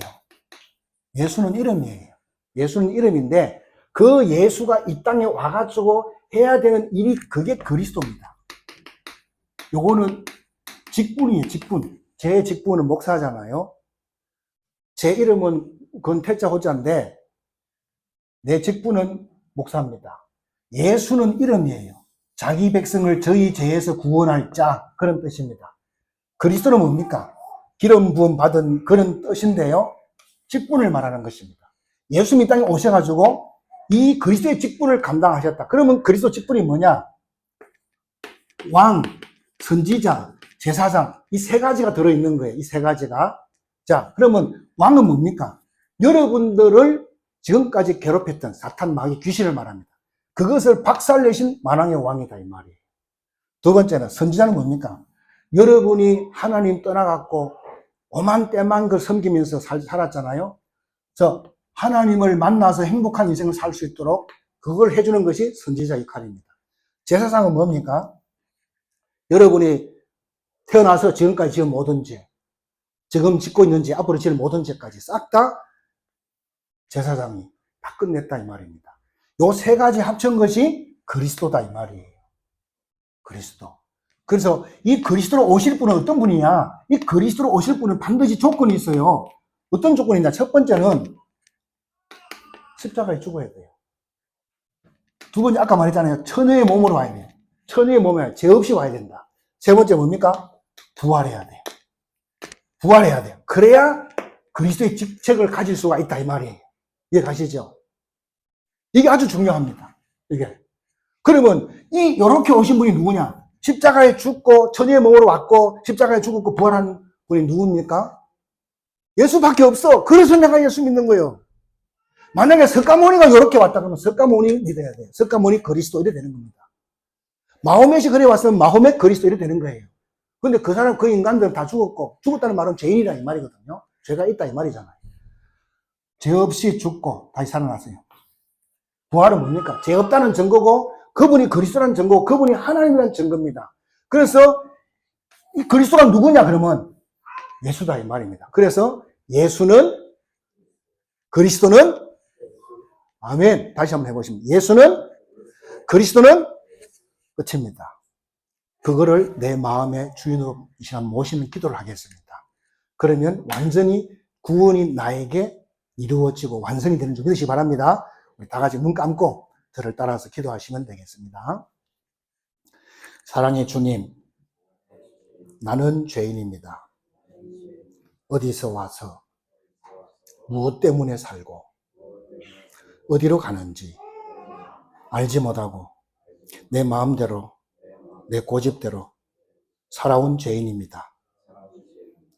예수는 이름이에요. 예수는 이름인데, 그 예수가 이 땅에 와가지고 해야 되는 일이 그게 그리스도입니다. 요거는 직분이에요, 직분. 제 직분은 목사잖아요. 제 이름은 건태자 호자인데, 내 직분은 목사입니다. 예수는 이름이에요. 자기 백성을 저희 죄에서 구원할 자, 그런 뜻입니다. 그리스도는 뭡니까? 기름 부음 받은 그런 뜻인데요. 직분을 말하는 것입니다. 예수님이 이 땅에 오셔가지고 이 그리스도의 직분을 감당하셨다. 그러면 그리스도 직분이 뭐냐? 왕, 선지자, 제사장, 이 세 가지가 들어있는 거예요. 이 세 가지가. 자, 그러면 왕은 뭡니까? 여러분들을 지금까지 괴롭혔던 사탄, 마귀, 귀신을 말합니다. 그것을 박살내신 만왕의 왕이다, 이 말이에요. 두 번째는 선지자는 뭡니까? 여러분이 하나님 떠나갖고 오만 때만 그 섬기면서 살았잖아요. 그래서 하나님을 만나서 행복한 인생을 살 수 있도록 그걸 해주는 것이 선지자 역할입니다. 제사장은 뭡니까? 여러분이 태어나서 지금까지 지은 모든 죄, 지금 짓고 있는 죄, 앞으로 지을 모든 죄까지 싹 다 제사장이 다 끝냈다, 이 말입니다. 요 세 가지 합친 것이 그리스도다, 이 말이에요. 그리스도. 그래서 이 그리스도로 오실 분은 어떤 분이냐? 이 그리스도로 오실 분은 반드시 조건이 있어요. 어떤 조건이냐? 첫 번째는 십자가에 죽어야 돼요. 두 번째, 아까 말했잖아요. 천의 몸으로 와야 돼요. 천의 몸에 죄 없이 와야 된다. 세 번째 뭡니까? 부활해야 돼요. 부활해야 돼요. 그래야 그리스도의 직책을 가질 수가 있다, 이 말이에요. 이해 가시죠? 이게 아주 중요합니다. 이게. 그러면 요렇게 오신 분이 누구냐? 십자가에 죽고 천의 몸으로 왔고 십자가에 죽었고 부활한 분이 누굽니까? 예수밖에 없어. 그래서 내가 예수 믿는 거예요. 만약에 석가모니가 이렇게 왔다 그러면 석가모니 믿어야 돼요. 석가모니 그리스도 이래 되는 겁니다. 마호멧이 그래 왔으면 마호멧 그리스도 이래 되는 거예요. 근데 그 사람, 그 인간들은 다 죽었고, 죽었다는 말은 죄인이라 이 말이거든요. 죄가 있다 이 말이잖아요. 죄 없이 죽고 다시 살아났어요. 부활은 뭡니까? 죄 없다는 증거고, 그분이 그리스도라는 증거고, 그분이 하나님이라는 증거입니다. 그래서 이 그리스도가 누구냐 그러면 예수다 이 말입니다. 그래서 예수는, 그리스도는, 아멘. 다시 한번 해보시면 예수는, 그리스도는 끝입니다. 그거를 내 마음의 주인으로 이 시간 모시는 기도를 하겠습니다. 그러면 완전히 구원이 나에게 이루어지고 완성이 되는 줄 믿으시기 바랍니다. 우리 다 같이 눈 감고 저를 따라서 기도하시면 되겠습니다. 사랑의 주님, 나는 죄인입니다. 어디서 와서 무엇 때문에 살고 어디로 가는지 알지 못하고 내 마음대로 내 고집대로 살아온 죄인입니다.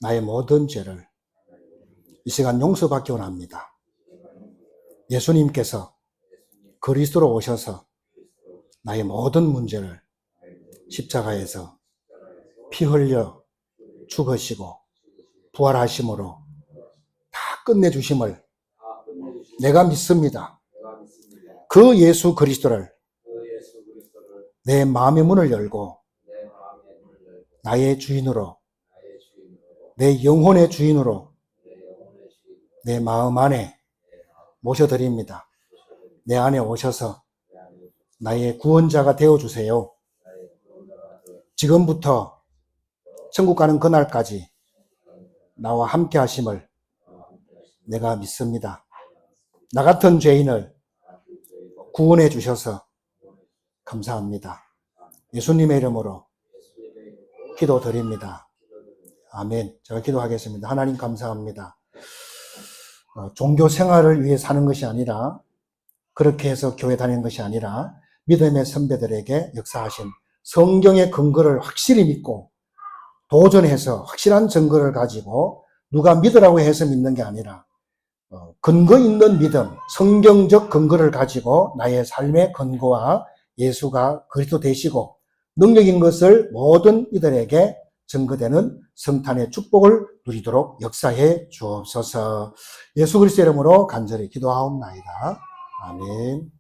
나의 모든 죄를 이 시간 용서받기 원합니다. 예수님께서 그리스도로 오셔서 나의 모든 문제를 십자가에서 피 흘려 죽으시고 부활하심으로 다 끝내주심을 내가 믿습니다. 그 예수 그리스도를 내 마음의 문을 열고 나의 주인으로, 내 영혼의 주인으로 내 마음 안에 모셔드립니다. 내 안에 오셔서 나의 구원자가 되어주세요. 지금부터 천국 가는 그날까지 나와 함께 하심을 내가 믿습니다. 나 같은 죄인을 구원해 주셔서 감사합니다. 예수님의 이름으로 기도드립니다. 아멘. 제가 기도하겠습니다. 하나님 감사합니다. 종교 생활을 위해 사는 것이 아니라, 그렇게 해서 교회 다니는 것이 아니라 믿음의 선배들에게 역사하신 성경의 근거를 확실히 믿고 도전해서 확실한 증거를 가지고 누가 믿으라고 해서 믿는 게 아니라 근거 있는 믿음, 성경적 근거를 가지고 나의 삶의 근거와 예수가 그리스도 되시고 능력인 것을 모든 이들에게 증거되는 성탄의 축복을 누리도록 역사해 주옵소서. 예수 그리스도 이름으로 간절히 기도하옵나이다. 아멘.